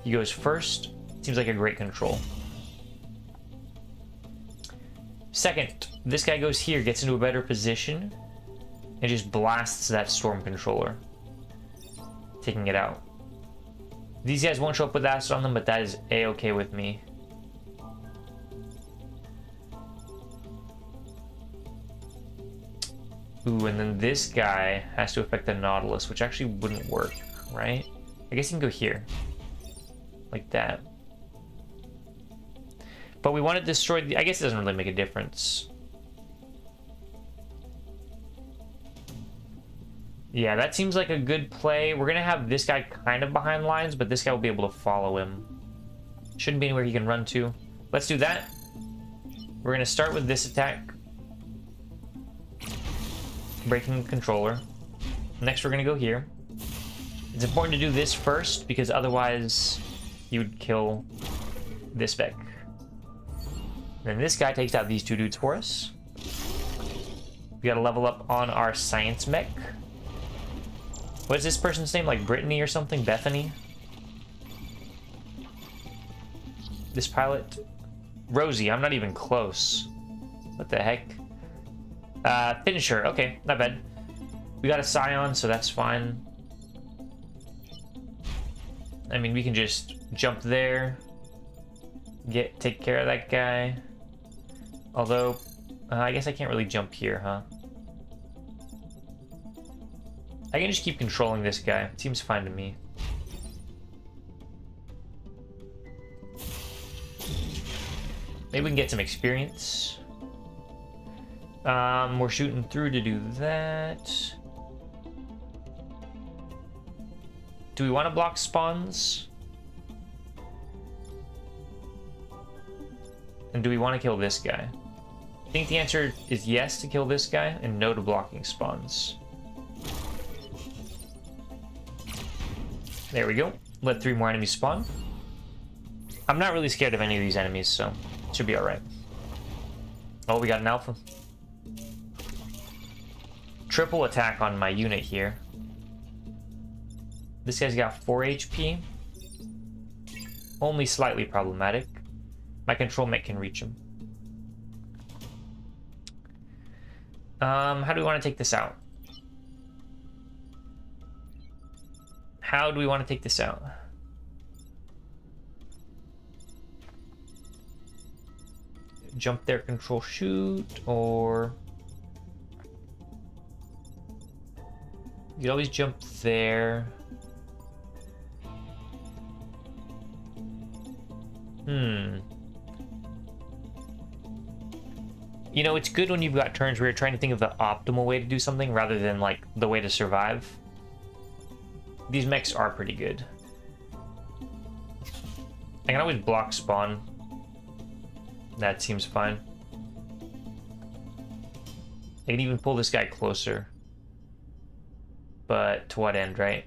He goes first. Seems like a great control. Second, this guy goes here, gets into a better position, and just blasts that storm controller, taking it out. These guys won't show up with acid on them, but that is a-okay with me. Ooh, and then this guy has to affect the Nautilus, which actually wouldn't work, right? I guess he can go here. Like that. But we want to destroy the... I guess it doesn't really make a difference. Yeah, that seems like a good play. We're going to have this guy kind of behind lines, but this guy will be able to follow him. Shouldn't be anywhere he can run to. Let's do that. We're going to start with this attack. Breaking the controller. Next, we're going to go here. It's important to do this first, because otherwise you would kill this spec. Then this guy takes out these 2 dudes for us. We got to level up on our science mech. What is this person's name? Like Brittany or something? Bethany? This pilot? Rosie. I'm not even close. What the heck? Finisher. Okay, not bad. We got a Scion, so that's fine. I mean, we can just jump there. Take care of that guy. Although, I guess I can't really jump here, huh? I can just keep controlling this guy. It seems fine to me. Maybe we can get some experience. We're shooting through to do that. Do we want to block spawns? And do we want to kill this guy? I think the answer is yes to kill this guy and no to blocking spawns. There we go. Let 3 more enemies spawn. I'm not really scared of any of these enemies, so it should be alright. Oh, we got an alpha. Triple attack on my unit here. This guy's got 4 HP. Only slightly problematic. My control mech can reach him. How do we want to take this out? How do we want to take this out? Jump there, control shoot, or... You could always jump there. You know, it's good when you've got turns where you're trying to think of the optimal way to do something rather than, like, the way to survive. These mechs are pretty good. I can always block spawn. That seems fine. I can even pull this guy closer. But to what end, right?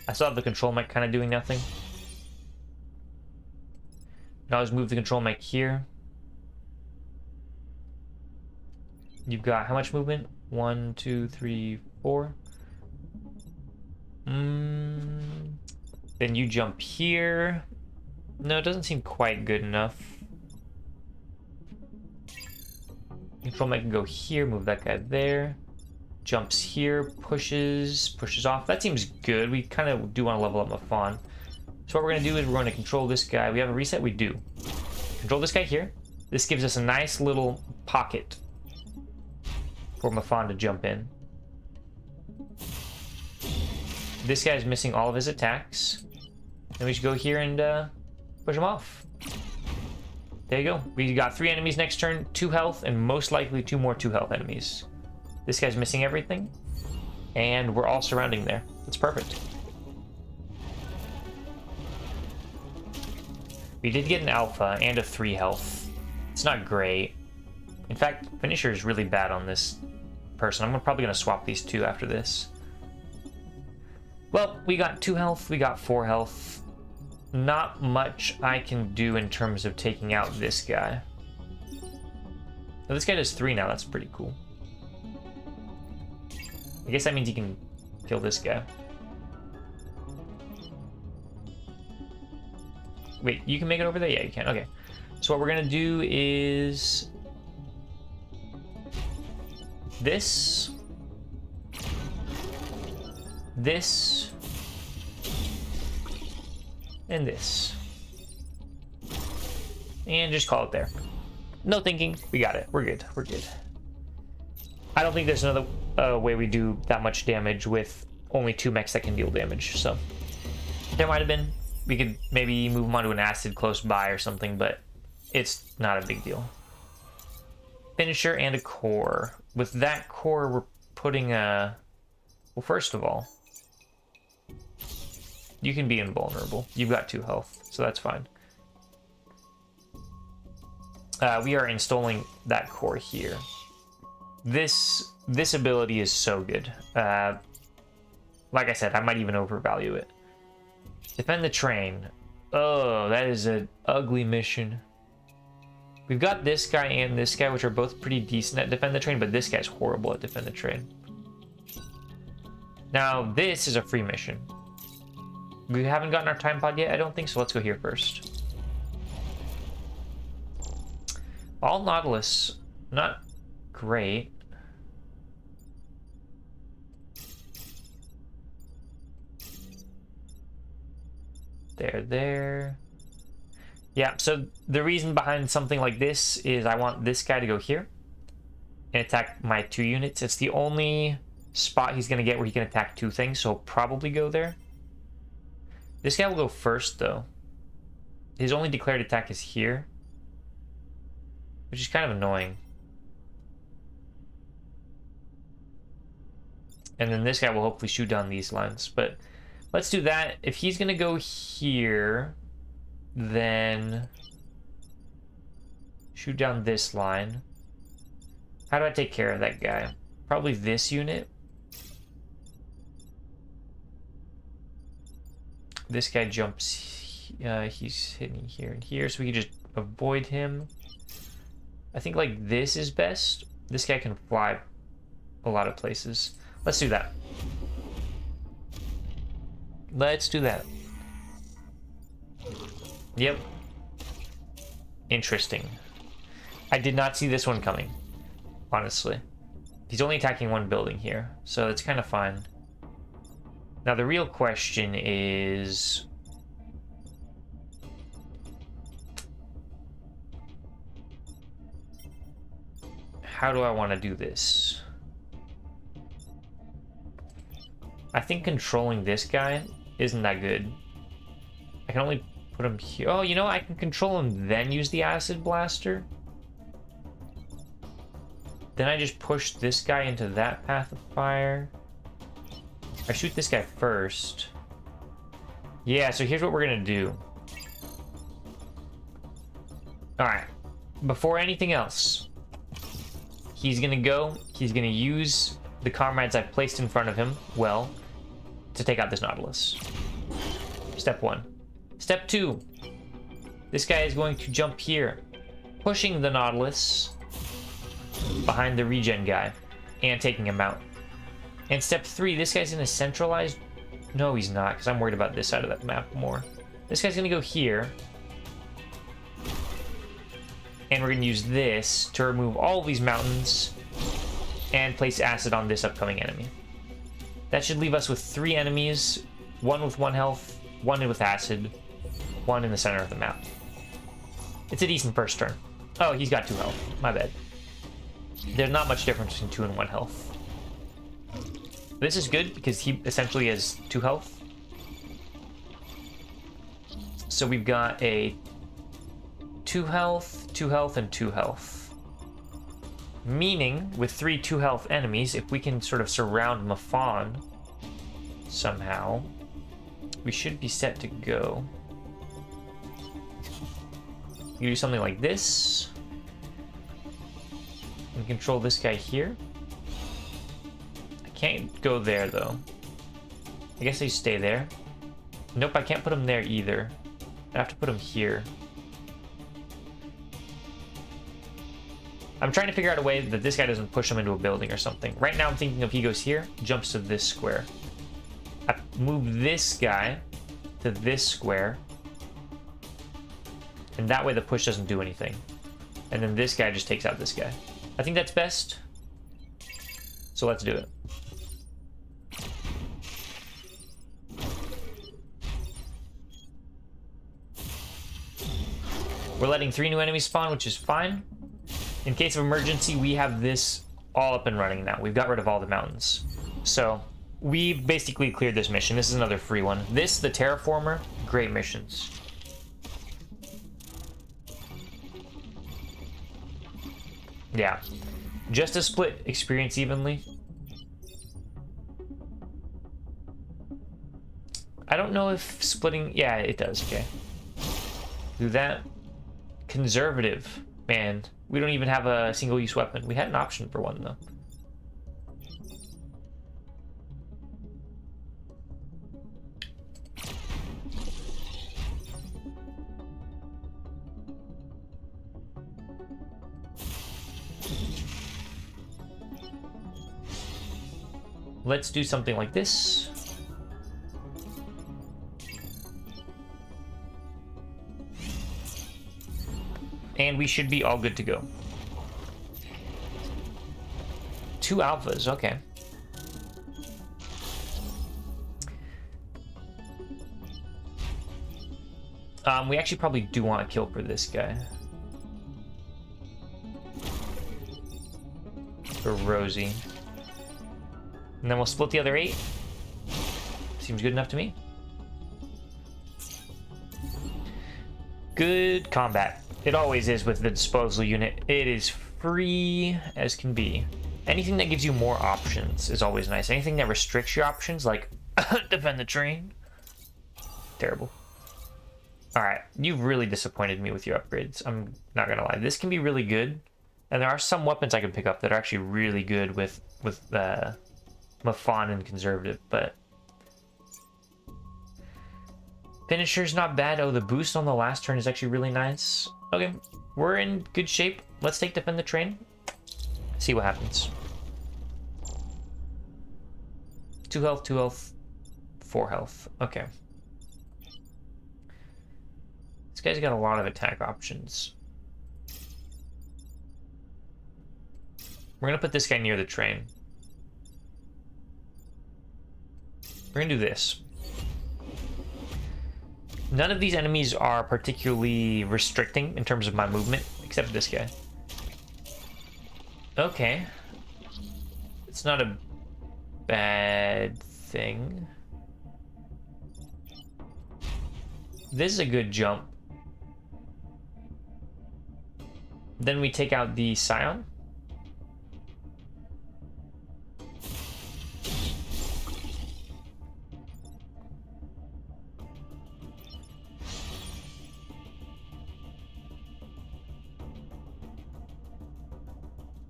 I still have the control mech kind of doing nothing. Now let's move the control mech here. You've got how much movement? 1, 2, 3, 4. Then you jump here. No, it doesn't seem quite good enough. Control mech can go here, move that guy there. Jumps here, pushes off. That seems good. We kind of do want to level up Mafan. So what we're going to do is we're going to control this guy. We have a reset? We do. Control this guy here. This gives us a nice little pocket for Mafan to jump in. This guy's missing all of his attacks. Then we should go here and push him off. There you go. We got 3 enemies next turn, 2 health, and most likely 2 more 2 health enemies. This guy's missing everything, and we're all surrounding there. That's perfect. We did get an alpha and a 3 health. It's not great. In fact, finisher is really bad on this person. I'm probably going to swap these 2 after this. Well, we got 2 health, we got 4 health. Not much I can do in terms of taking out this guy. Now, this guy does 3 now, that's pretty cool. I guess that means he can kill this guy. Wait, you can make it over there? Yeah, you can. Okay. So what we're gonna do is this, and this. And just call it there. No thinking. We got it. We're good. We're good. I don't think there's another way we do that much damage with only 2 mechs that can deal damage, so there might have been. We could maybe move them onto an acid close by or something, but it's not a big deal. Finisher and a core. With that core, we're putting a... Well, first of all, you can be invulnerable. You've got 2 health, so that's fine. We are installing that core here. This ability is so good. Like I said, I might even overvalue it. Defend the train. Oh, that is an ugly mission. We've got this guy and this guy, which are both pretty decent at defend the train, but this guy's horrible at defend the train. Now, this is a free mission. We haven't gotten our time pod yet, I don't think, so let's go here first. All Nautilus, not great. There. Yeah, so the reason behind something like this is I want this guy to go here and attack my 2 units. It's the only spot he's going to get where he can attack 2 things, so he'll probably go there. This guy will go first, though. His only declared attack is here, which is kind of annoying. And then this guy will hopefully shoot down these lines, but let's do that. If he's going to go here, then Shoot down this line. How do I take care of that guy? Probably this unit. This guy jumps, he's hitting here and here, so we can just avoid him. I think like this is best. This guy can fly a lot of places. Let's do that. Let's do that. Yep. Interesting. I did not see this one coming, honestly. He's only attacking one building here, so it's kind of fine. Now the real question is... how do I want to do this? I think controlling this guy isn't that good. I can only put him here. Oh, you know, I can control him, then use the acid blaster. Then I just push this guy into that path of fire. I shoot this guy first. Yeah, so here's what we're gonna do. Alright. Before anything else, he's gonna use the comrades I've placed in front of him, well, to take out this Nautilus. Step 1. Step 2. This guy is going to jump here, pushing the Nautilus behind the regen guy and taking him out. And step 3, this guy's gonna centralize. No, he's not, because I'm worried about this side of that map more. This guy's gonna go here. And we're gonna use this to remove all of these mountains and place acid on this upcoming enemy. That should leave us with 3 enemies, 1 with 1 health, 1 with acid, 1 in the center of the map. It's a decent first turn. Oh, he's got 2 health. My bad. There's not much difference between 2 and 1 health. This is good because he essentially has 2 health. So we've got a 2 health, 2 health, and 2 health. Meaning, with 3 2-health enemies, if we can sort of surround Mafan somehow, we should be set to go. You do something like this. And control this guy here. I can't go there, though. I guess they stay there. Nope, I can't put him there either. I have to put him here. I'm trying to figure out a way that this guy doesn't push him into a building or something. Right now I'm thinking if he goes here, jumps to this square. I move this guy to this square. And that way the push doesn't do anything. And then this guy just takes out this guy. I think that's best. So let's do it. We're letting 3 new enemies spawn, which is fine. In case of emergency, we have this all up and running now. We've got rid of all the mountains. So, we've basically cleared this mission. This is another free one. This, the Terraformer, great missions. Yeah. Just to split experience evenly. I don't know if splitting... yeah, it does, okay. Do that. Conservative. Man, we don't even have a single-use weapon. We had an option for one, though. Let's do something like this. And we should be all good to go. 2 alphas, okay. We actually probably do want to kill for this guy. For Rosie. And then we'll split the other 8. Seems good enough to me. Good combat. It always is with the disposal unit. It is free as can be. Anything that gives you more options is always nice. Anything that restricts your options, like defend the train, terrible. Alright, you've really disappointed me with your upgrades. I'm not gonna lie. This can be really good. And there are some weapons I can pick up that are actually really good with Mafan and Conservative, but... Finisher's not bad. Oh, the boost on the last turn is actually really nice. Okay, we're in good shape. Let's take Defend the Train. See what happens. 2 health, 2 health, 4 health. Okay. This guy's got a lot of attack options. We're gonna put this guy near the train. We're gonna do this. None of these enemies are particularly restricting in terms of my movement, except this guy. Okay. It's not a bad thing. This is a good jump. Then we take out the Scion.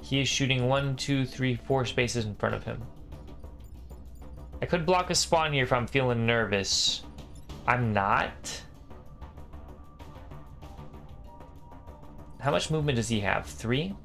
He is shooting 1, 2, 3, 4 spaces in front of him. I could block a spawn here if I'm feeling nervous. I'm not. How much movement does he have? 3?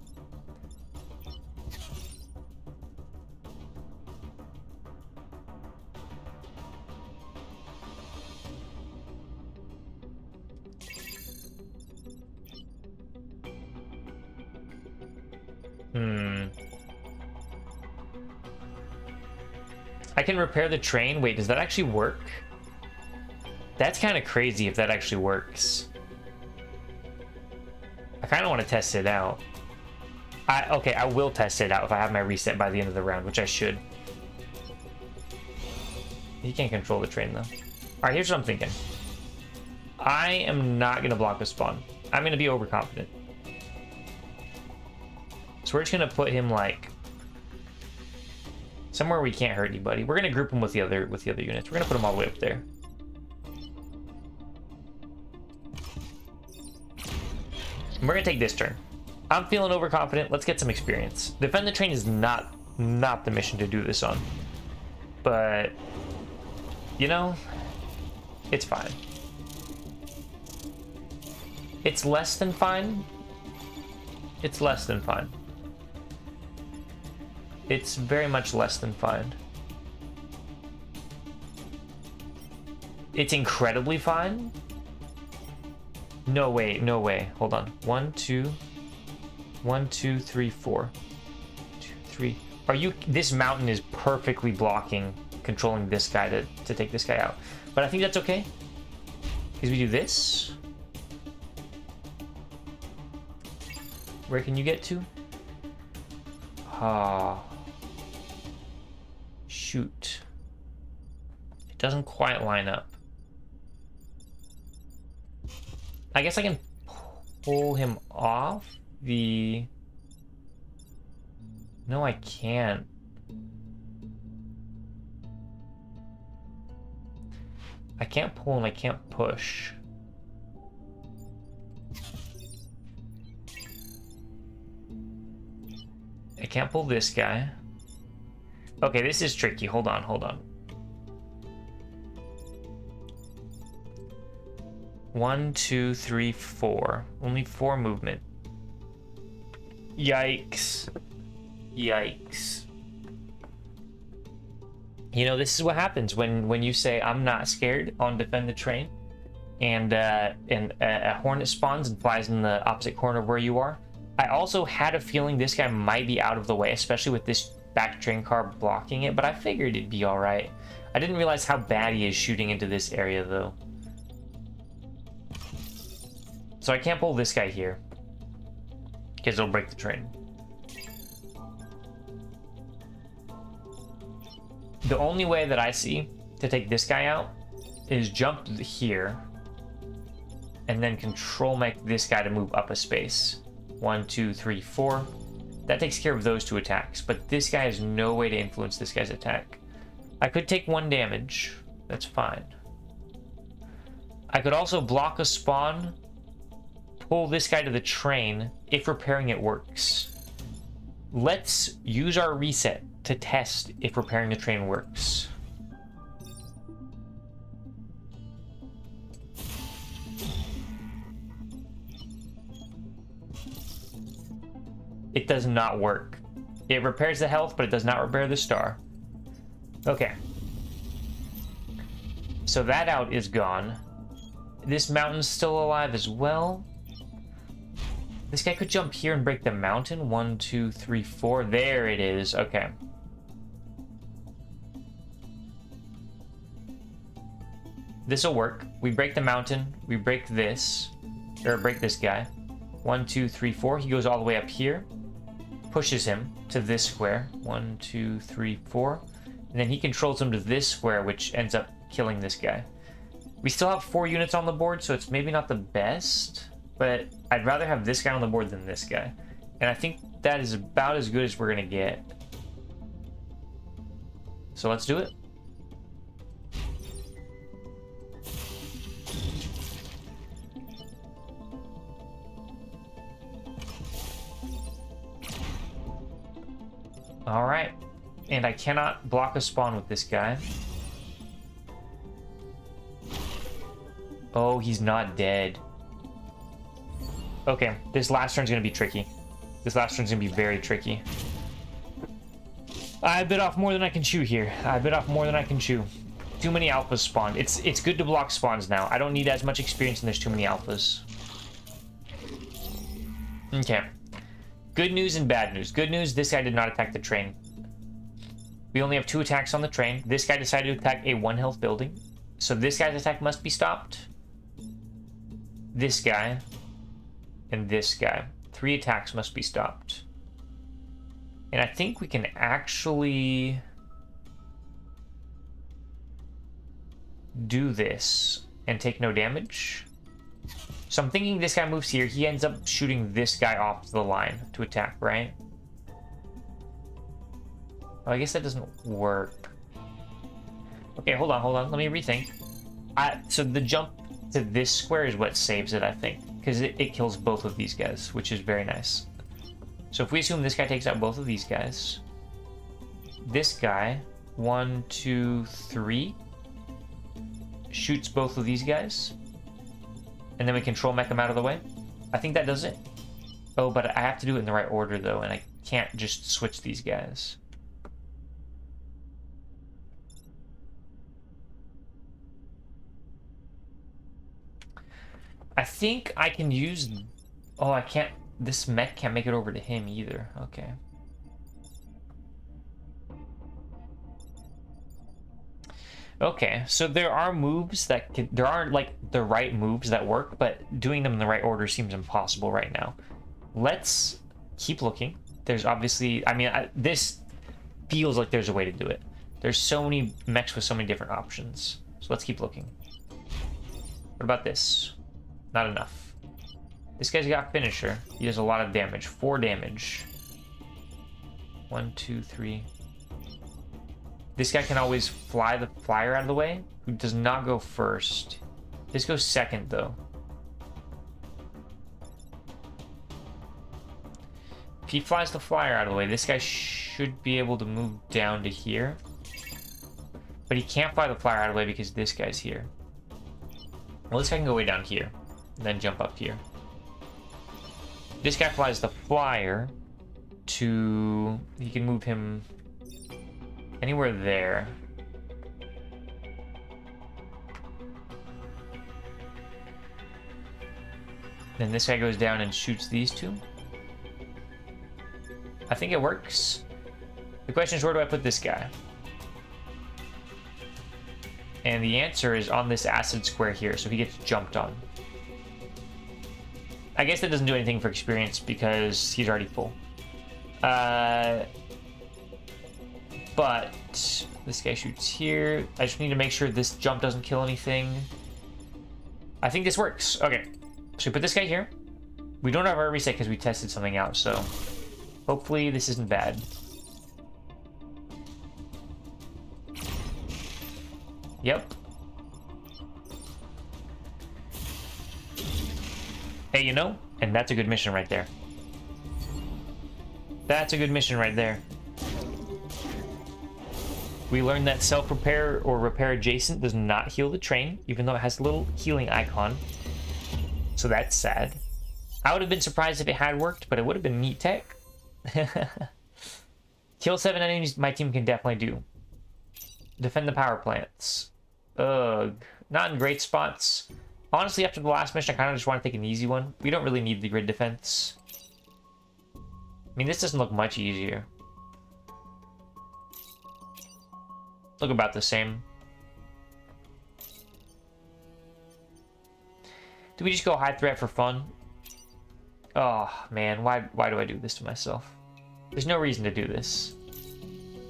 I can repair the train. Wait, does that actually work? That's kind of crazy if that actually works. I kind of want to test it out. Okay, I will test it out if I have my reset by the end of the round, which I should. He can't control the train, though. Alright, here's what I'm thinking. I am not going to block a spawn. I'm going to be overconfident. So we're just going to put him, like... somewhere we can't hurt anybody. We're going to group him with the other units. We're going to put him all the way up there. We're gonna take this turn. I'm feeling overconfident. Let's get some experience. Defend the train is not the mission to do this on. But, you know, it's fine. It's less than fine. It's less than fine. It's very much less than fine. It's incredibly fine. No way, no way. Hold on. 1, 2, 1, 2, 3, 4. 2, 3. Are you? This mountain is perfectly blocking, controlling this guy to take this guy out. But I think that's okay. Because we do this. Where can you get to? Ah. Shoot. It doesn't quite line up. I guess I can pull him off the... No, I can't. I can't pull and I can't push. I can't pull this guy. Okay, this is tricky. Hold on, hold on. 1, 2, 3, 4. Only 4 movement. Yikes. Yikes. You know, this is what happens when you say, I'm not scared on Defend the Train, and a Hornet spawns and flies in the opposite corner of where you are. I also had a feeling this guy might be out of the way, especially with this back train car blocking it, but I figured it'd be alright. I didn't realize how bad he is shooting into this area, though. So I can't pull this guy here, because it'll break the train. The only way that I see to take this guy out is jump here, and then control mech this guy to move up a space. 1, 2, 3, 4. That takes care of those 2 attacks, but this guy has no way to influence this guy's attack. I could take 1 damage. That's fine. I could also block a spawn, pull this guy to the train if repairing it works. Let's use our reset to test if repairing the train works. It does not work. It repairs the health, but it does not repair the star. Okay. So that out is gone. This mountain's still alive as well. This guy could jump here and break the mountain. 1, 2, 3, 4. There it is. Okay. This'll work. We break the mountain. We break this. Or break this guy. 1, 2, 3, 4. He goes all the way up here. Pushes him to this square. 1, 2, 3, 4. And then he controls him to this square, which ends up killing this guy. We still have 4 units on the board, so it's maybe not the best. But I'd rather have this guy on the board than this guy. And I think that is about as good as we're going to get. So let's do it. Alright. And I cannot block a spawn with this guy. Oh, he's not dead. Okay, this last turn's gonna be tricky. This last turn's gonna be very tricky. I bit off more than I can chew here. I bit off more than I can chew. Too many alphas spawned. It's good to block spawns now. I don't need as much experience and there's too many alphas. Okay. Good news and bad news. Good news, this guy did not attack the train. We only have 2 attacks on the train. This guy decided to attack a 1 health building. So this guy's attack must be stopped. This guy. And this guy. 3 attacks must be stopped. And I think we can actually do this and take no damage. So I'm thinking this guy moves here. He ends up shooting this guy off the line to attack, right? Oh, I guess that doesn't work. Okay, hold on. Let me rethink. So the jump to this square is what saves it, I think. Because it kills both of these guys, which is very nice. So if we assume this guy takes out both of these guys. This guy, 1, 2, 3. Shoots both of these guys. And then we control mech them out of the way. I think that does it. Oh, but I have to do it in the right order, though. And I can't just switch these guys. I think I can use... Oh, I can't... This mech can't make it over to him either. Okay. Okay, so there are moves that can... There aren't, like, the right moves that work, but doing them in the right order seems impossible right now. Let's keep looking. There's obviously... I mean, this feels like there's a way to do it. There's so many mechs with so many different options. So let's keep looking. What about this? Not enough. This guy's got finisher. He does a lot of damage. 4 damage. 1, 2, 3. This guy can always fly the flyer out of the way. Who does not go first. This goes second, though. If he flies the flyer out of the way, this guy should be able to move down to here. But he can't fly the flyer out of the way because this guy's here. Well, this guy can go way down here. And then jump up here. This guy flies the flyer to... He can move him anywhere there. Then this guy goes down and shoots these 2. I think it works. The question is, where do I put this guy? And the answer is on this acid square here, so he gets jumped on. I guess that doesn't do anything for experience because he's already full. But this guy shoots here. I just need to make sure this jump doesn't kill anything. I think this works. Okay, so we put this guy here. We don't have our reset because we tested something out, so hopefully this isn't bad. Yep. Hey, you know, and that's a good mission right there. That's a good mission right there. We learned that self-repair or repair adjacent does not heal the train, even though it has a little healing icon. So that's sad. I would have been surprised if it had worked, but it would have been neat tech. Kill 7 enemies my team can definitely do. Defend the power plants. Ugh. Not in great spots. Honestly, after the last mission, I kind of just want to take an easy one. We don't really need the grid defense. I mean, this doesn't look much easier. Look about the same. Do we just go high threat for fun? Oh, man. Why do I do this to myself? There's no reason to do this.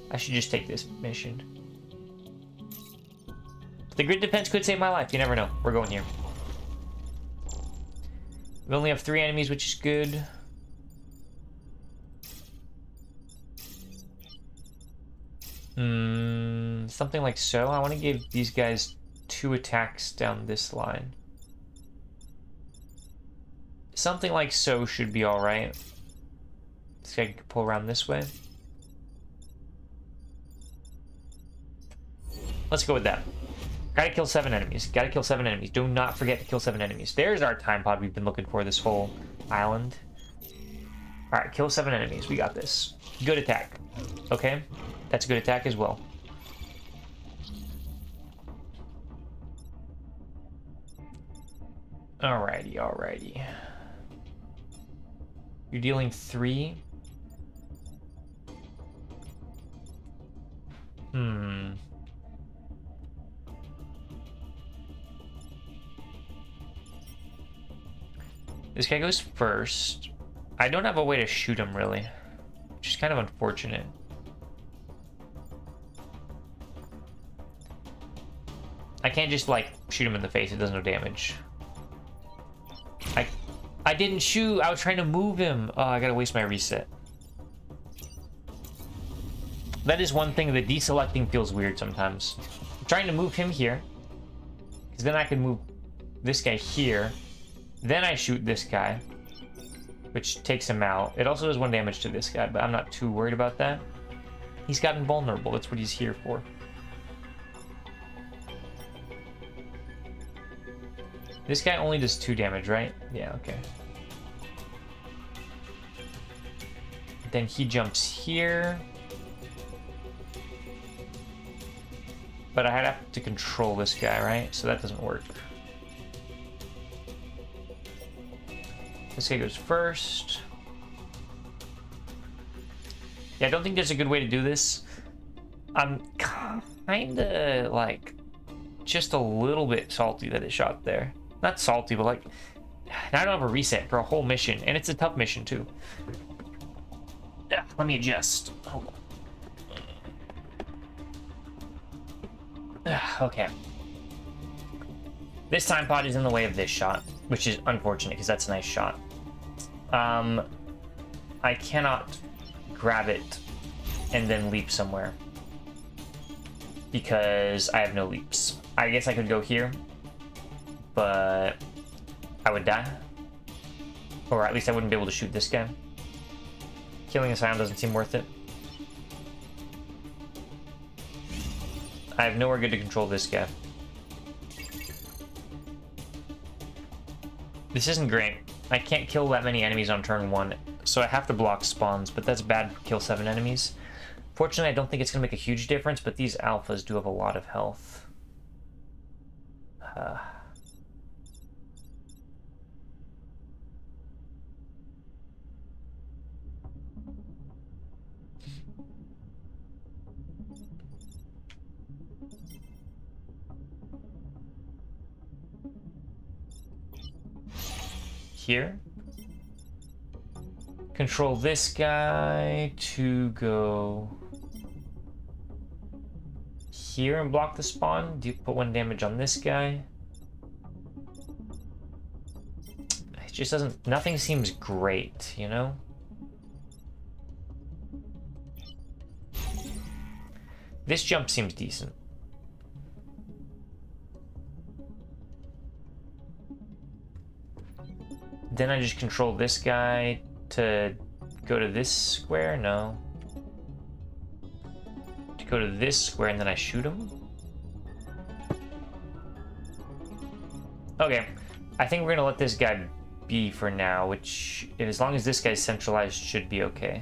I should just take this mission. The grid defense could save my life. You never know. We're going here. We only have 3 enemies, which is good. Something like so. I want to give these guys 2 attacks down this line. Something like so should be alright. This guy can pull around this way. Let's go with that. Gotta kill 7 enemies. Gotta kill 7 enemies. Do not forget to kill 7 enemies. There's our time pod we've been looking for this whole island. Alright, kill 7 enemies. We got this. Good attack. Okay? That's a good attack as well. Alrighty, alrighty. You're dealing 3. This guy goes first. I don't have a way to shoot him, really. Which is kind of unfortunate. I can't just, like, shoot him in the face. It does no damage. I didn't shoot. I was trying to move him. Oh, I gotta waste my reset. That is one thing. The deselecting feels weird sometimes. I'm trying to move him here. Because then I can move this guy here. Then I shoot this guy. Which takes him out. It also does 1 damage to this guy, but I'm not too worried about that. He's gotten vulnerable. That's what he's here for. This guy only does 2 damage, right? Yeah, okay. Then he jumps here. But I have to control this guy, right? So that doesn't work. This guy goes first. Yeah, I don't think there's a good way to do this. I'm kinda, like, just a little bit salty that it shot there. Not salty, but like, now I don't have a reset for a whole mission, and it's a tough mission too. Let me adjust. Hold on. Okay. This time pod is in the way of this shot, which is unfortunate because that's a nice shot. I cannot grab it and then leap somewhere because I have no leaps. I guess I could go here, but I would die. Or at least I wouldn't be able to shoot this guy. Killing a Scion doesn't seem worth it. I have nowhere good to control this guy. This isn't great. I can't kill that many enemies on turn 1, so I have to block spawns, but that's bad for kill 7 enemies. Fortunately, I don't think it's going to make a huge difference, but these alphas do have a lot of health. Here. Control this guy to go here and block the spawn. Do you put 1 damage on this guy? It just doesn't, nothing seems great, you know? This jump seems decent. Then I just control this guy to go to this square? No. To go to this square and then I shoot him? Okay. I think we're gonna let this guy be for now, which, as long as this guy's centralized, should be okay.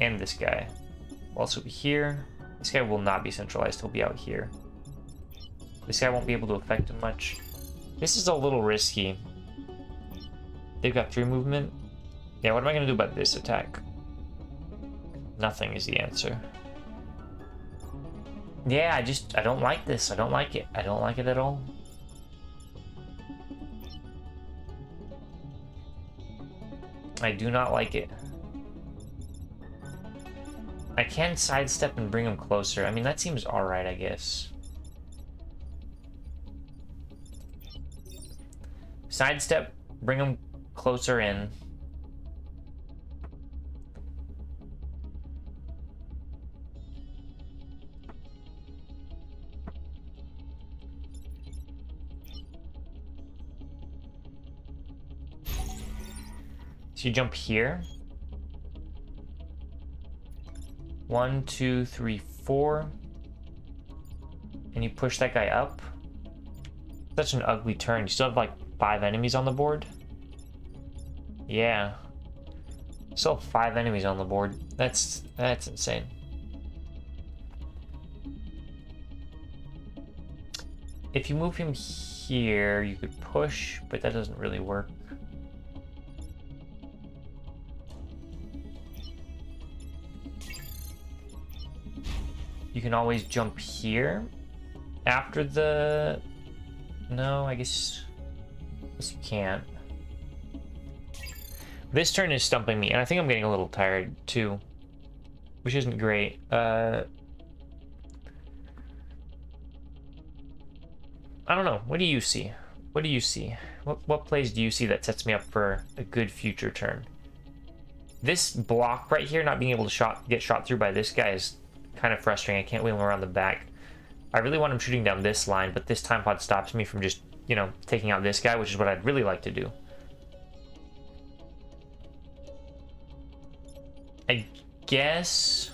And this guy. Also here. This guy will not be centralized, he'll be out here. This guy won't be able to affect him much. This is a little risky. They've got 3 movement. Yeah, what am I gonna do about this attack? Nothing is the answer. Yeah, I don't like this. I don't like it. I don't like it at all. I do not like it. I can sidestep and bring him closer. I mean, that seems alright, I guess. Sidestep, bring him closer in. So you jump here. 1, 2, 3, 4. And you push that guy up. Such an ugly turn. You still have like 5 enemies on the board. Yeah. Still have 5 enemies on the board. That's insane. If you move him here, you could push, but that doesn't really work. You can always jump here after the... No, I guess you can't. This turn is stumping me, and I think I'm getting a little tired too, which isn't great. I don't know. What do you see? What do you see? What plays do you see that sets me up for a good future turn? This block right here, not being able to get shot through by this guy, is kind of frustrating. I can't wheel him around the back. I really want him shooting down this line, but this time pod stops me from just, you know, taking out this guy, which is what I'd really like to do. I guess...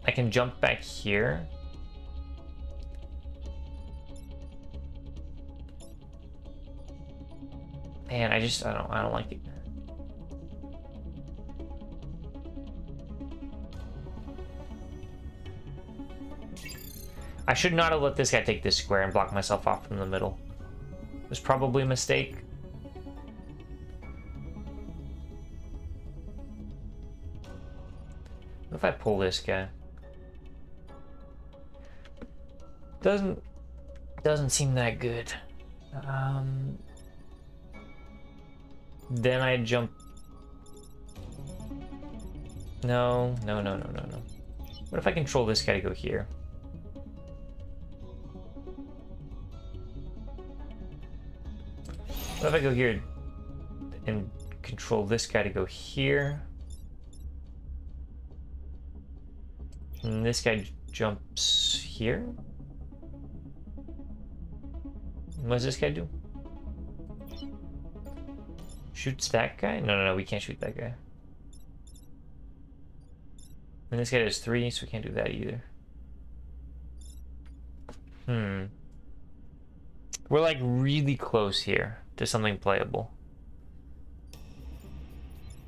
I can jump back here. Man, I don't like it. I should not have let this guy take this square and block myself off from the middle. It was probably a mistake. What if I pull this guy? Doesn't seem that good. Then I jump. No. What if I control this guy to go here? What if I go here and control this guy to go here? And this guy jumps here? What does this guy do? Shoots that guy? No, we can't shoot that guy. And this guy does 3, so we can't do that either. We're like really close here to something playable.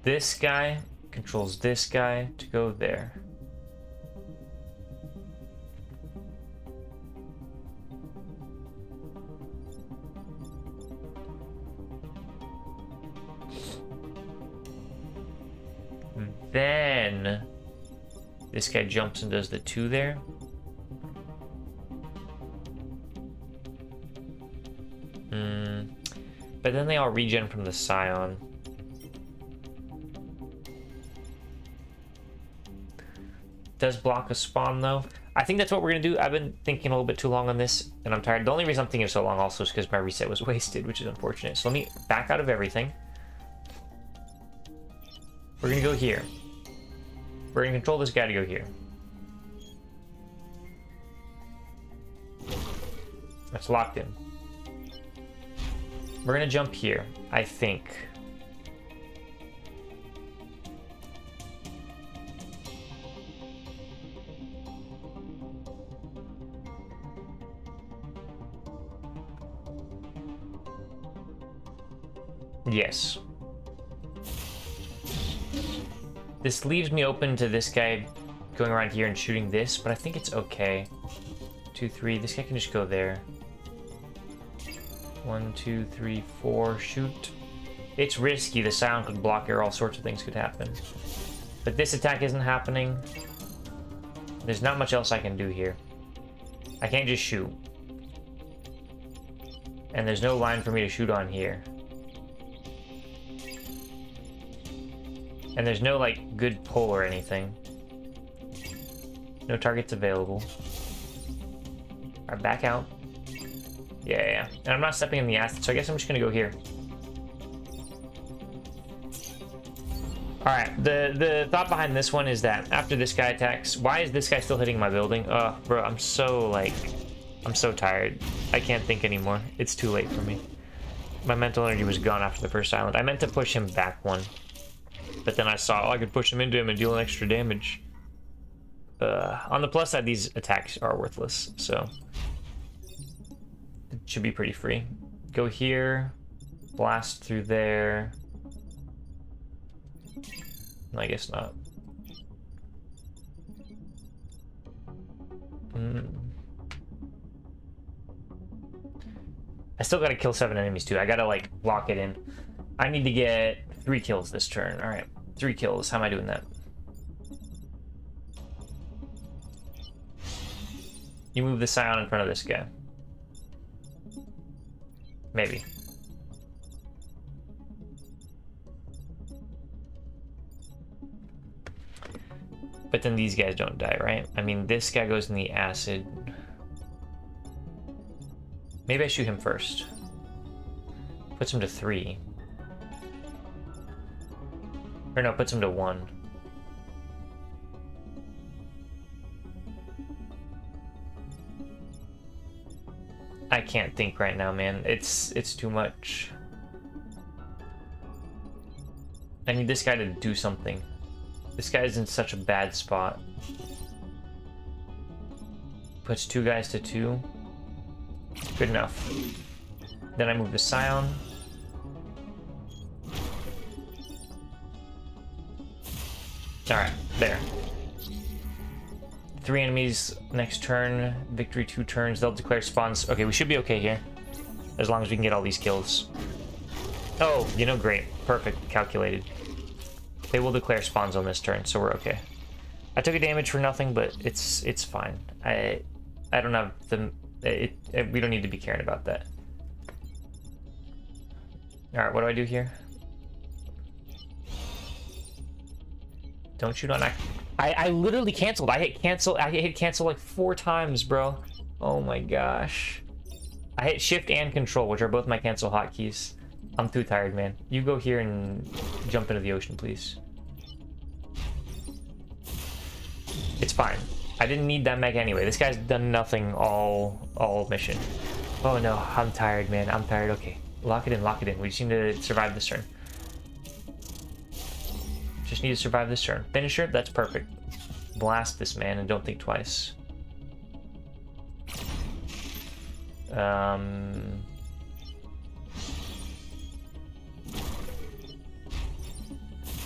This guy controls this guy to go there. Then this guy jumps and does the 2 there. But then they all regen from the Scion. Does block a spawn though? I think that's what we're gonna do. I've been thinking a little bit too long on this and I'm tired. The only reason I'm thinking so long also is because my reset was wasted, which is unfortunate. So let me back out of everything. We're gonna go here. We're gonna control this guy to go here. That's locked in. We're gonna jump here, I think. Yes. This leaves me open to this guy going around here and shooting this, but I think it's okay. 2, 3. This guy can just go there. 1, 2, 3, 4. Shoot. It's risky. The sound could block here. All sorts of things could happen. But this attack isn't happening. There's not much else I can do here. I can't just shoot. And there's no line for me to shoot on here. And there's no, like, good pull or anything. No targets available. Alright, back out. Yeah. And I'm not stepping in the acid, so I guess I'm just gonna go here. Alright, the thought behind this one is that after this guy attacks, why is this guy still hitting my building? Bro, I'm so tired. I can't think anymore. It's too late for me. My mental energy was gone after the first island. I meant to push him back one. But then I saw, I could push him into him and deal an extra damage. On the plus side, these attacks are worthless, so it should be pretty free. Go here, blast through there. I guess not. I still gotta kill 7 enemies too. I gotta like lock it in. I need to get 3 kills this turn. All right, 3 kills. How am I doing that? You move the Scion in front of this guy. Maybe. But then these guys don't die, right? I mean, this guy goes in the acid. Maybe I shoot him first. Puts him to 3. Or no, puts him to 1. I can't think right now, man. It's too much. I need this guy to do something. This guy's in such a bad spot. Puts 2 guys to 2. Good enough. Then I move the Scion. Alright, there. 3 enemies next turn. Victory 2 turns. They'll declare spawns. Okay, we should be okay here. As long as we can get all these kills. Oh, you know, great. Perfect. Calculated. They will declare spawns on this turn, so we're okay. I took a damage for nothing, but it's fine. I don't have the... we don't need to be caring about that. Alright, what do I do here? Don't shoot on... I literally canceled. I hit cancel like 4 times, bro. Oh my gosh. I hit shift and control, which are both my cancel hotkeys. I'm too tired, man. You go here and jump into the ocean, please. It's fine. I didn't need that mech anyway. This guy's done nothing all mission. Oh no, I'm tired, man. I'm tired. Okay, lock it in, lock it in. We just need to survive this turn. Just need to survive this turn. Finisher, that's perfect. Blast this man and don't think twice.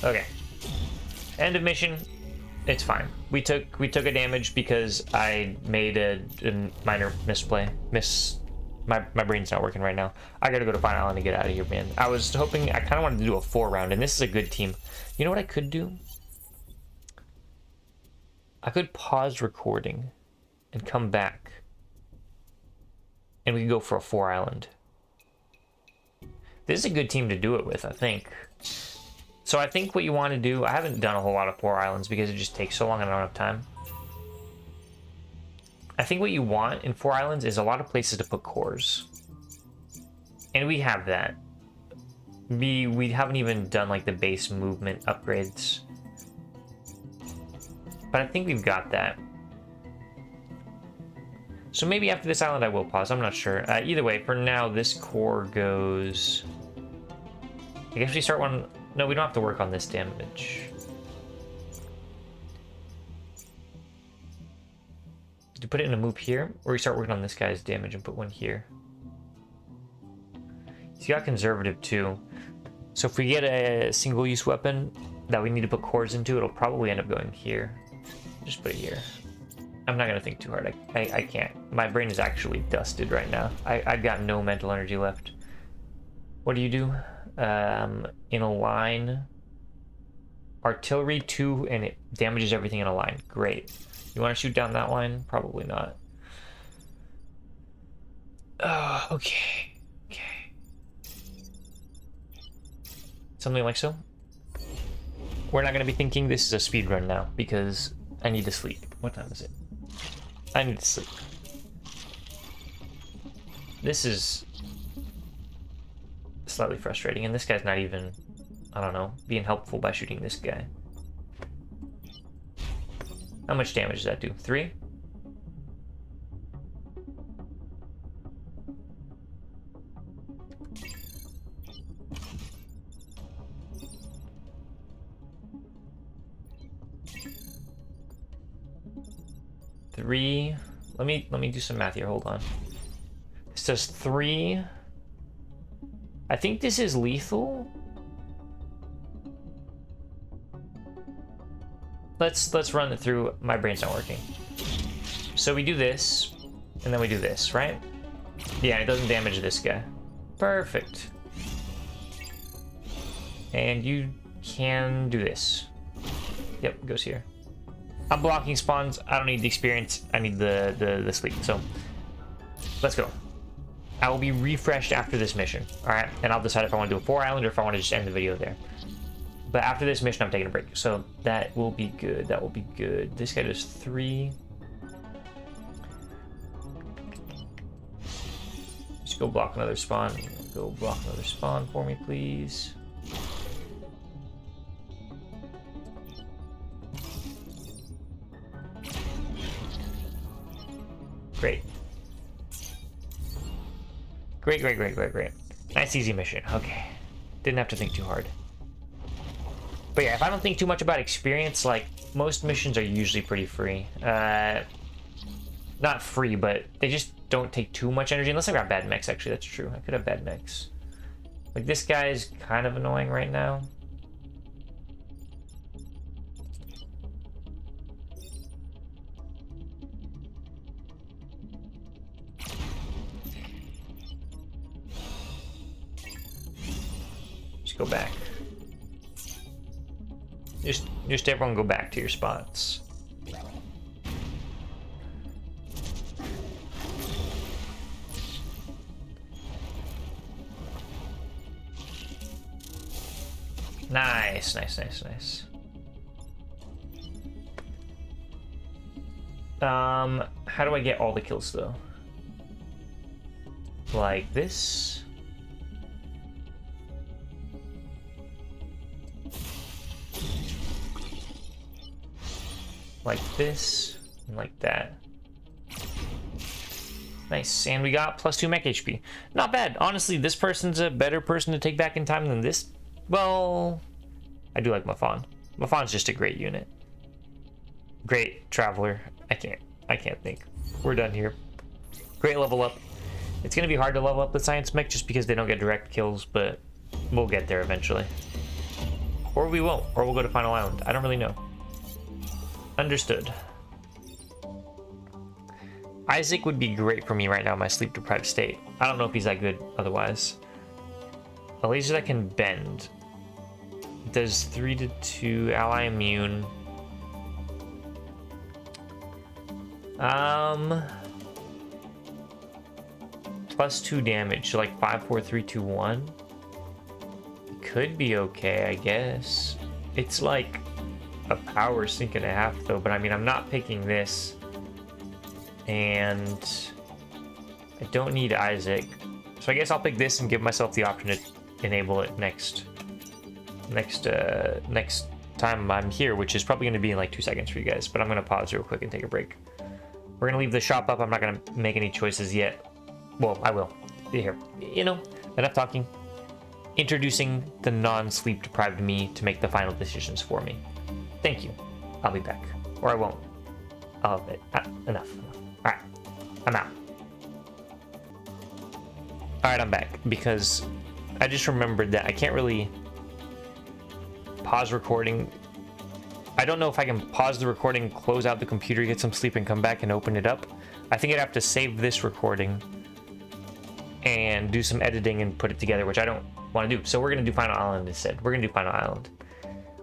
Okay. End of mission. It's fine. We took a damage because I made a minor misplay. My brain's not working right now. I gotta go to Final Island to get out of here, man. I was hoping, I kind of wanted to do a 4 round, and this is a good team. You know what I could do? I could pause recording and come back, and we could go for a 4 island. This is a good team to do it with, I think. So I think what you want to do, I haven't done a whole lot of 4 islands because it just takes so long and I don't have time. I think what you want in 4 islands is a lot of places to put cores. And we have that. We haven't even done like the base movement upgrades. But I think we've got that. So maybe after this island I will pause. I'm not sure. Either way, for now, this core goes... I guess we start one... No, we don't have to work on this damage. Do you put it in a move here? Or we start working on this guy's damage and put one here? He's got conservative too. So if we get a single-use weapon that we need to put cores into, it'll probably end up going here. Just put it here. I'm not gonna think too hard. I can't. My brain is actually dusted right now. I've got no mental energy left. What do you do? In a line, artillery 2, and it damages everything in a line. Great. You want to shoot down that line? Probably not. Okay. Okay. Something like so. We're not going to be thinking this is a speed run now because I need to sleep. What time is it? I need to sleep. This is slightly frustrating, and this guy's not even, I don't know, being helpful by shooting this guy. How much damage does that do? 3? Three. Let me do some math here. Hold on. This does 3. I think this is lethal. Let's run it through. My brain's not working. So we do this, and then we do this, right? Yeah, it doesn't damage this guy. Perfect. And you can do this. Yep, it goes here. I'm blocking spawns. I don't need the experience. I need the sleep. So let's go. I will be refreshed after this mission. All right, and I'll decide if I want to do a 4-island or if I want to just end the video there. But after this mission, I'm taking a break. So that will be good. That will be good. This guy does 3. Just go block another spawn. Go block another spawn for me, please. Great. Great, great, great, great, great. Nice, easy mission. Okay. Didn't have to think too hard. But yeah, if I don't think too much about experience, like, most missions are usually pretty free. Not free, but they just don't take too much energy. Unless I got bad mechs, actually. That's true. I could have bad mechs. Like, this guy's kind of annoying right now. Just go back. Just everyone go back to your spots. Nice, nice, nice, nice. How do I get all the kills though? Like this? Like this, and like that. Nice, and we got +2 mech HP. Not bad. Honestly, this person's a better person to take back in time than this. Well, I do like Mafan. Mafan's just a great unit. Great traveler. I can't think. We're done here. Great level up. It's gonna be hard to level up the science mech just because they don't get direct kills, but we'll get there eventually. Or we won't, or we'll go to Final Island. I don't really know. Understood. Isaac would be great for me right now in my sleep deprived state. I don't know if he's that good otherwise. A laser that can bend. Does 3 to 2, ally immune. +2 damage, so like 5, 4, 3, 2, 1. Could be okay, I guess. It's like a power sink and a half though, but I mean, I'm not picking this, and I don't need Isaac, so I guess I'll pick this and give myself the option to enable it next time I'm here, which is probably going to be in like 2 seconds for you guys, but I'm going to pause real quick and take a break. We're gonna leave the shop up. I'm not gonna make any choices yet. Well, I will. Here, you know, enough talking. Introducing the non-sleep deprived me to make the final decisions for me. Thank you. I'll be back. Or I won't. Enough. Alright. I'm out. Alright, I'm back. Because I just remembered that I can't really pause recording. I don't know if I can pause the recording, close out the computer, get some sleep, and come back and open it up. I think I'd have to save this recording and do some editing and put it together, which I don't want to do. So we're going to do Final Island instead. We're going to do Final Island.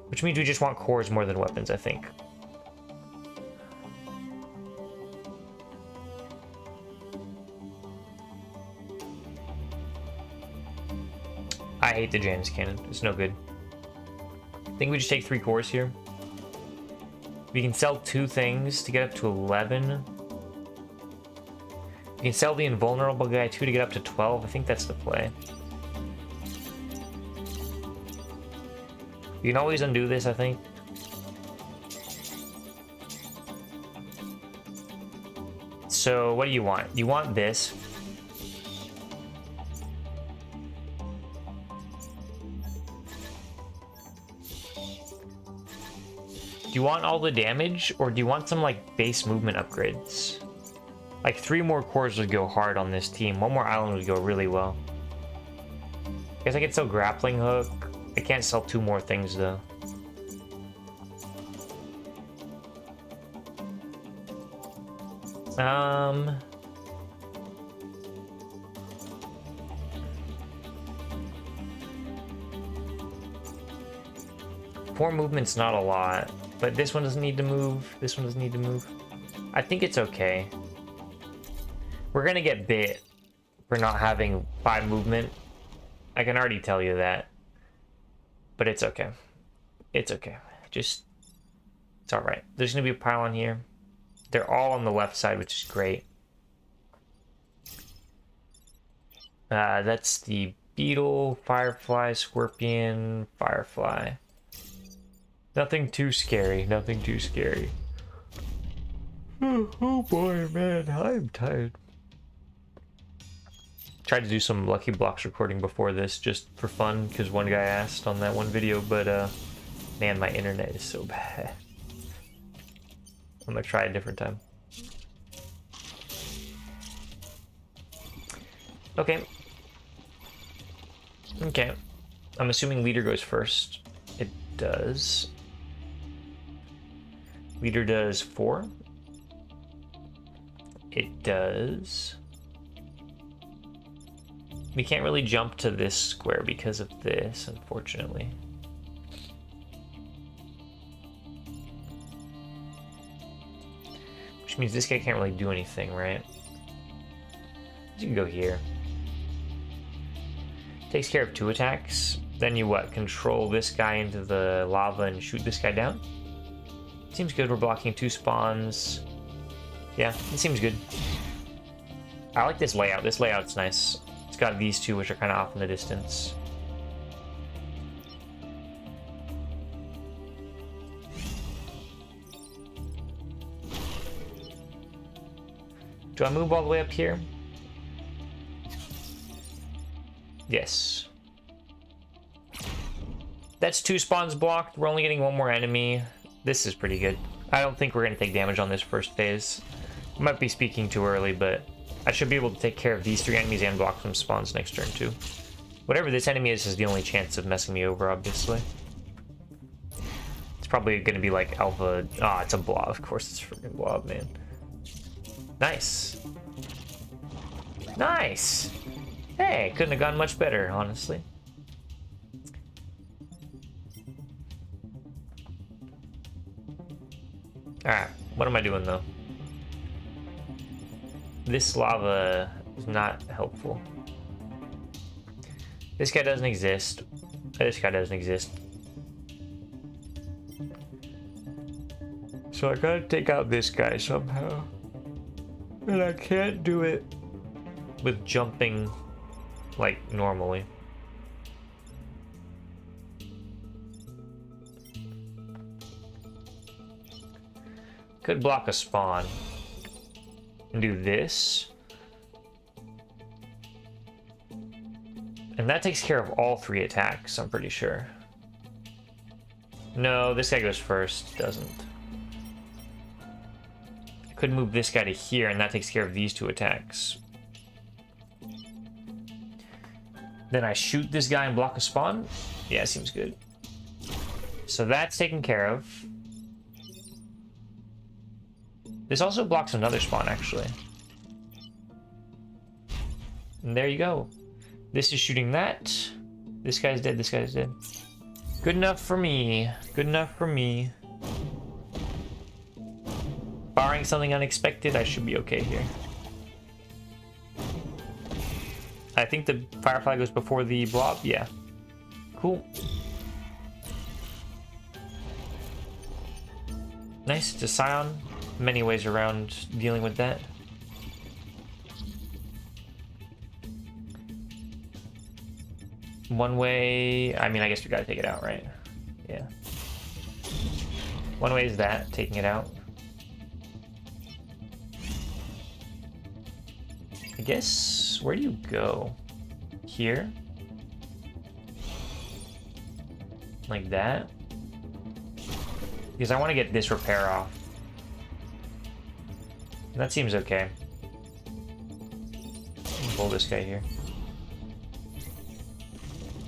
Which means we just want cores more than weapons, I think. I hate the Janus cannon. It's no good. I think we just take 3 cores here. We can sell 2 things to get up to 11. You can sell the invulnerable guy 2 to get up to 12. I think that's the play. You can always undo this, I think. So, what do you want? You want this. Do you want all the damage, or do you want some, like, base movement upgrades? Like, 3 more cores would go hard on this team. 1 more island would go really well. I guess I could sell grappling hook. I can't sell 2 more things, though. Four movement's not a lot, but this one doesn't need to move. This one doesn't need to move. I think it's okay. We're gonna get bit for not having 5 movement. I can already tell you that. But it's okay. It's okay. Just, it's alright. There's gonna be a pylon here. They're all on the left side, which is great. That's the beetle, firefly, scorpion, firefly. Nothing too scary. Nothing too scary. Oh boy, man. I'm tired. Tried to do some Lucky Blocks recording before this just for fun because one guy asked on that one video, but man, my internet is so bad. I'm gonna try a different time. Okay. Okay. I'm assuming leader goes first. It does. Leader does 4. It does. We can't really jump to this square because of this, unfortunately. Which means this guy can't really do anything, right? You can go here. Takes care of 2 attacks. Then you what? Control this guy into the lava and shoot this guy down? Seems good. We're blocking 2 spawns. Yeah, it seems good. I like this layout. This layout's nice. It's got these 2 which are kind of off in the distance. Do I move all the way up here? Yes. That's 2 spawns blocked. We're only getting 1 more enemy. This is pretty good. I don't think we're going to take damage on this first phase. I might be speaking too early, but I should be able to take care of these 3 enemies and block some spawns next turn too. Whatever this enemy is the only chance of messing me over, obviously. It's probably going to be like alpha. Ah, it's a blob. Of course it's a freaking blob, man. Nice. Nice. Hey, couldn't have gone much better, honestly. Alright, what am I doing though? This lava is not helpful. This guy doesn't exist. This guy doesn't exist. So I gotta take out this guy somehow. And I can't do it with jumping like normally. Could block a spawn. And do this. And that takes care of all 3 attacks, I'm pretty sure. No, this guy goes first. Doesn't. I could move this guy to here, and that takes care of these 2 attacks. Then I shoot this guy and block a spawn? Yeah, seems good. So that's taken care of. This also blocks another spawn, actually. And there you go. This is shooting that. This guy's dead, this guy's dead. Good enough for me. Good enough for me. Barring something unexpected, I should be okay here. I think the Firefly goes before the blob. Yeah. Cool. Nice. It's a Scion. Many ways around dealing with that. One way... I mean, I guess we gotta take it out, right? Yeah. One way is that, taking it out. I guess... Where do you go? Here? Like that? Because I want to get this repair off. That seems okay. Pull this guy here.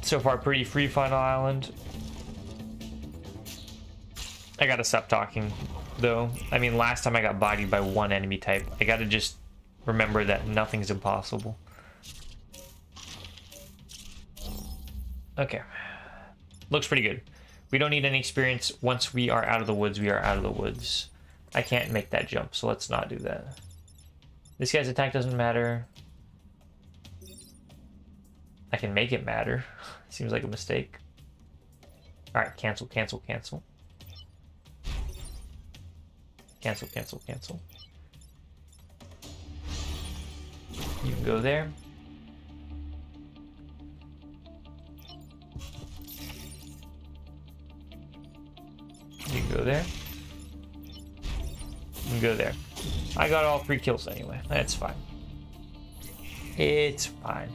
So far, pretty free Final Island. I gotta stop talking, though. I mean, last time I got bodied by 1 enemy type. I gotta just remember that nothing's impossible. Okay. Looks pretty good. We don't need any experience. Once we are out of the woods, we are out of the woods. I can't make that jump, so let's not do that. This guy's attack doesn't matter. I can make it matter. Seems like a mistake. Alright, cancel, cancel, cancel. Cancel, cancel, cancel. You can go there. You can go there. You can go there. I got all 3 kills anyway. That's fine. It's fine.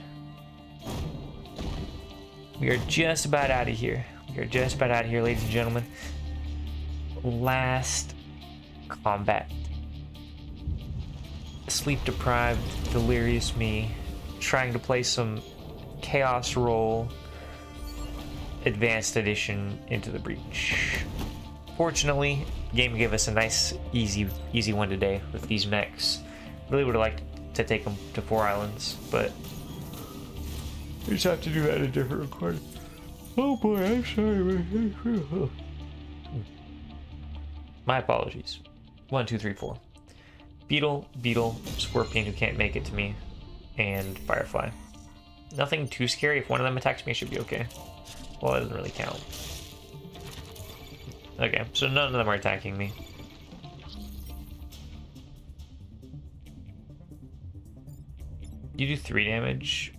We are just about out of here. We are just about out of here, ladies and gentlemen. Last combat. Sleep deprived, delirious me, trying to play some Chaos Roll Advanced Edition into the Breach. Fortunately, the game gave us a nice, easy one today with these mechs. Really would have liked to take them to 4 islands, but we just have to do that in a different recording. Oh boy, I'm sorry. My apologies. 1, 2, 3, 4. Beetle, Scorpion who can't make it to me, and Firefly. Nothing too scary. If one of them attacks me, it should be okay. Well, that doesn't really count. Okay, so none of them are attacking me. You do 3 damage.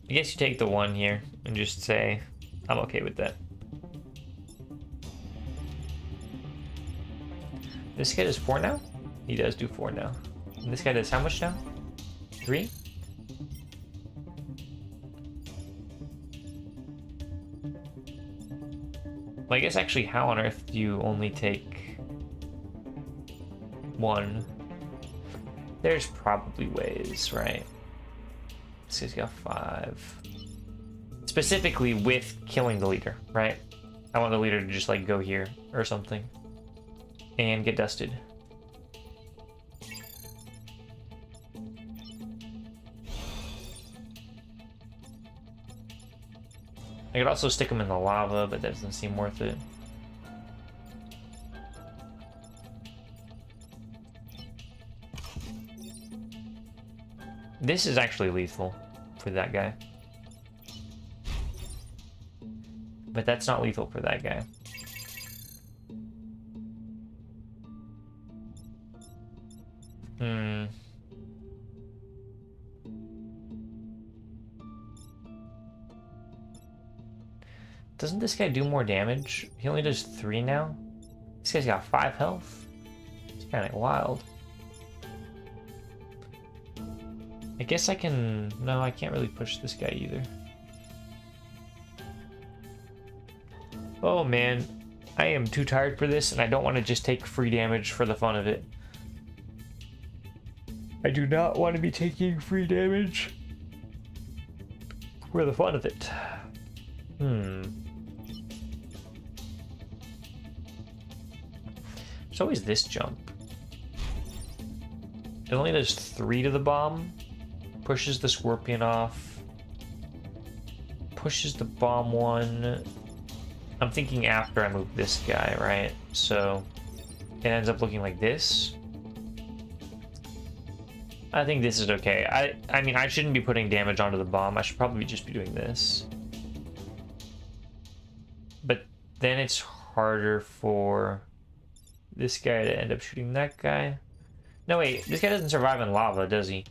I guess you take the 1 here and just say, I'm okay with that. This guy does 4 now? He does do 4 now. And this guy does how much now? 3? Well, I guess actually how on earth do you only take 1? There's probably ways, right? This guy's got 5. Specifically with killing the leader, right? I want the leader to just like go here or something and get dusted. I could also stick him in the lava, but that doesn't seem worth it. This is actually lethal for that guy. But that's not lethal for that guy. Hmm. Doesn't this guy do more damage? He only does 3 now? This guy's got 5 health? It's kind of wild. I guess I can... No, I can't really push this guy either. Oh man, I am too tired for this, and I don't want to just take free damage for the fun of it. I do not want to be taking free damage for the fun of it. There's always this jump. It only does 3 to the bomb. Pushes the scorpion off. Pushes the bomb 1. I'm thinking after I move this guy, right? So it ends up looking like this. I think this is okay. I mean, I shouldn't be putting damage onto the bomb. I should probably just be doing this. But then it's harder for this guy to end up shooting that guy. No, wait. This guy doesn't survive in lava, does he?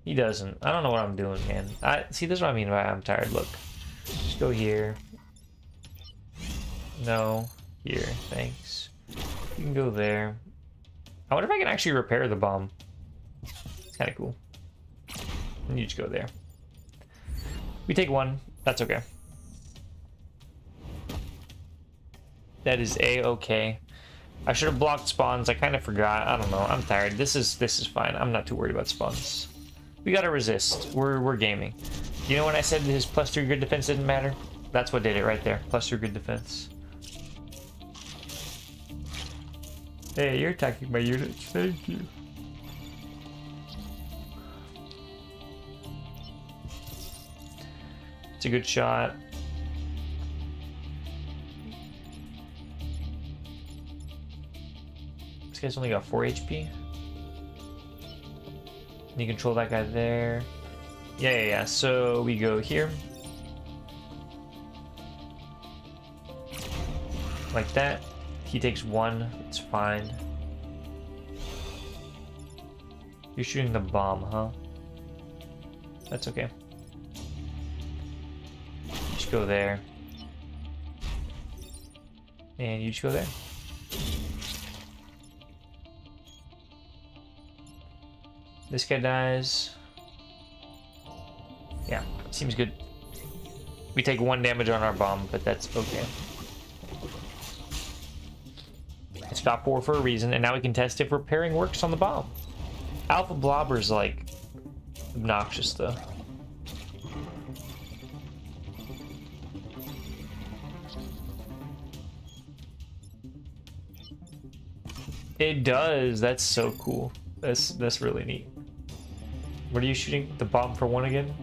He doesn't. I don't know what I'm doing, man. See, this is what I mean by I'm tired. Look. Just go here. No. Here. Thanks. You can go there. I wonder if I can actually repair the bomb. It's kind of cool. And you just go there. We take 1. That's okay. That is a-okay. I should have blocked spawns. I kind of forgot. I don't know. I'm tired. This is fine. I'm not too worried about spawns. We gotta resist. We're gaming. You know when I said his +3 grid defense didn't matter? That's what did it right there. +3 grid defense. Hey, you're attacking my units. Thank you. It's a good shot. This guy's only got 4 HP. And you control that guy there. Yeah. So we go here. Like that. He takes 1. It's fine. You're shooting the bomb, huh? That's okay. You just go there. And you just go there. This guy dies. Yeah, seems good. We take 1 damage on our bomb, but that's okay. It's got 4 for a reason, and now we can test if repairing works on the bomb. Alpha Blobber's like obnoxious though. It does. That's so cool. That's really neat. What are you shooting? The bomb for 1 again?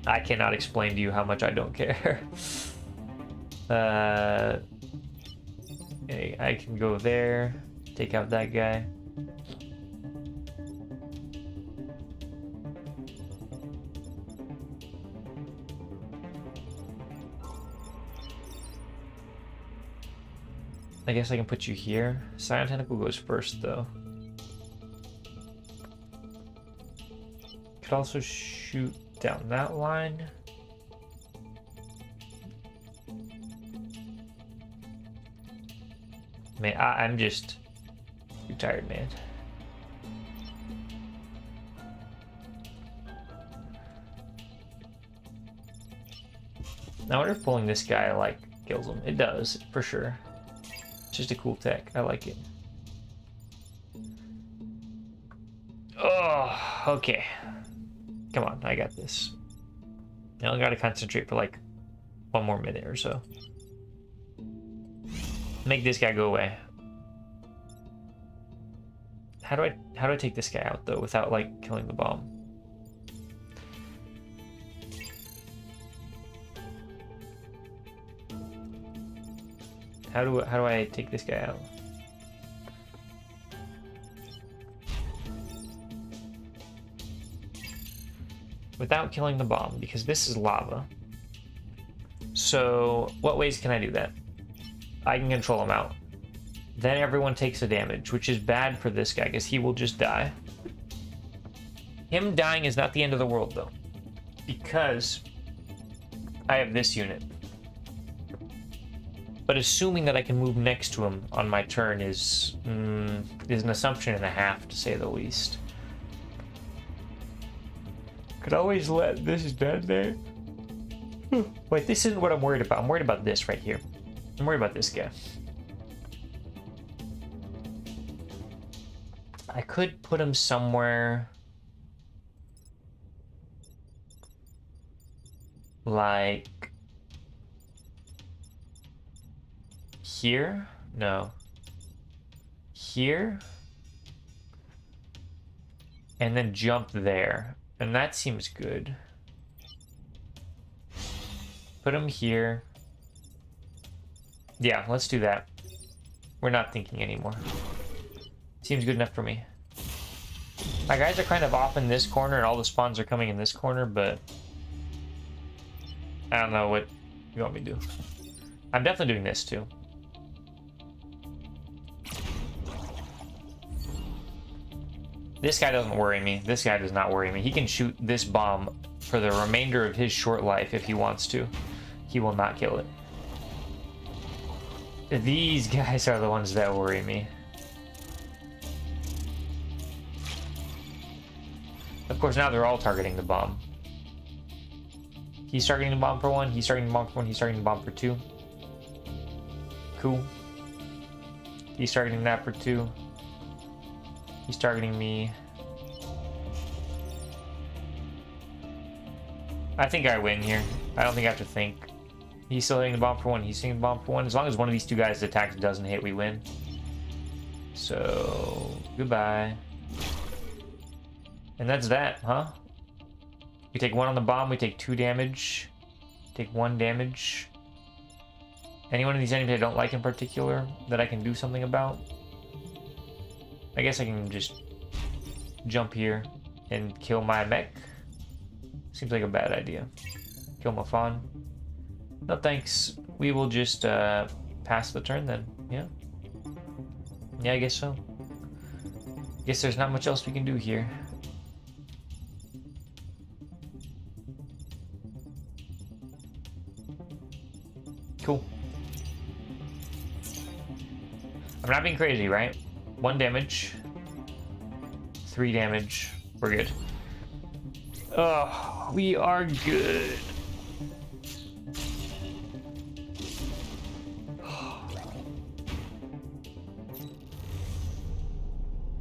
I cannot explain to you how much I don't care. Okay, I can go there, take out that guy. I guess I can put you here. Scion Tentacle goes first though. Could also shoot down that line. Man, I'm just too tired, man. Now I wonder if pulling this guy like kills him. It does, for sure. It's just a cool tech. I like it. Oh, okay. Come on, I got this. I only gotta concentrate for like 1 more minute or so. Make this guy go away. How do I take this guy out though without like killing the bomb? How do I take this guy out? Without killing the bomb, because this is lava. So what ways can I do that? I can control him out. Then everyone takes a damage, which is bad for this guy because he will just die. Him dying is not the end of the world though, because I have this unit. But assuming that I can move next to him on my turn is an assumption and a half, to say the least. Could always let this dead there. Wait, this isn't what I'm worried about. I'm worried about this right here. I'm worried about this guy. I could put him somewhere like here? No. Here? And then jump there. And that seems good. Put him here. Yeah, let's do that. We're not thinking anymore. Seems good enough for me. My guys are kind of off in this corner and all the spawns are coming in this corner, but I don't know what you want me to do. I'm definitely doing this too. This guy doesn't worry me. This guy does not worry me. He can shoot this bomb for the remainder of his short life if he wants to. He will not kill it. These guys are the ones that worry me. Of course, now they're all targeting the bomb. He's targeting the bomb for one, he's targeting the bomb for one, he's targeting the bomb for two. Cool. He's targeting that for two. He's targeting me. I think I win here. I don't think I have to think. He's still hitting the bomb for one, he's hitting the bomb for one. As long as one of these two guys' attacks doesn't hit, we win. So, goodbye. And that's that, huh? We take one on the bomb, we take 2 damage. Take 1 damage. Any one of these enemies I don't like in particular that I can do something about? I guess I can just jump here and kill my mech. Seems like a bad idea. Kill Mafan. No thanks. We will just pass the turn then. Yeah. Yeah, I guess so. Guess there's not much else we can do here. Cool. I'm not being crazy, right? 1 damage. 3 damage. We're good. Oh, we are good.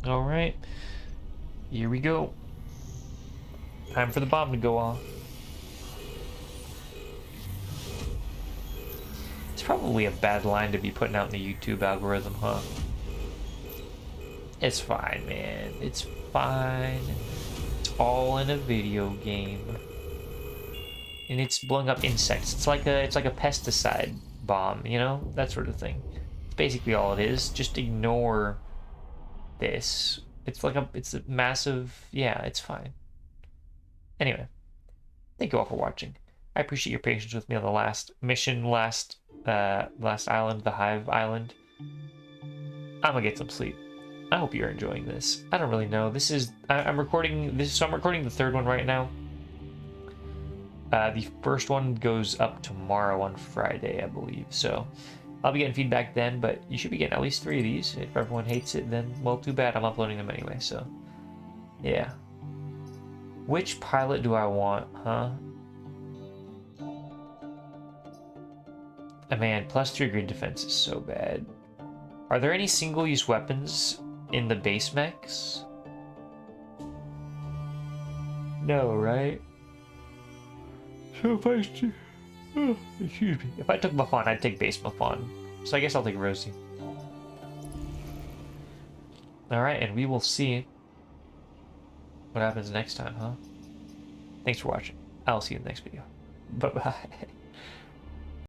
All right. Here we go. Time for the bomb to go off. It's probably a bad line to be putting out in the YouTube algorithm, huh? It's fine, man. It's fine. It's all in a video game. And it's blowing up insects. It's like a pesticide bomb, you know? That sort of thing. It's basically all it is. Just ignore this. It's a massive, yeah, it's fine. Anyway, thank you all for watching. I appreciate your patience with me on the last mission, last island, the Hive Island. I'm gonna get some sleep. I hope you're enjoying this. I don't really know. I'm recording this, so I'm recording the 3rd one right now. The first one goes up tomorrow on Friday, I believe. So I'll be getting feedback then, but you should be getting at least 3 of these. If everyone hates it, then, well, too bad. I'm uploading them anyway, so yeah. Which pilot do I want, huh? Oh, man, +3 grid defense is so bad. Are there any single-use weapons in the base mechs? No, right? So if I excuse me. If I took Mafan, I'd take base Mafan. So I guess I'll take Rosie. Alright, and we will see what happens next time, huh? Thanks for watching. I'll see you in the next video. Bye-bye.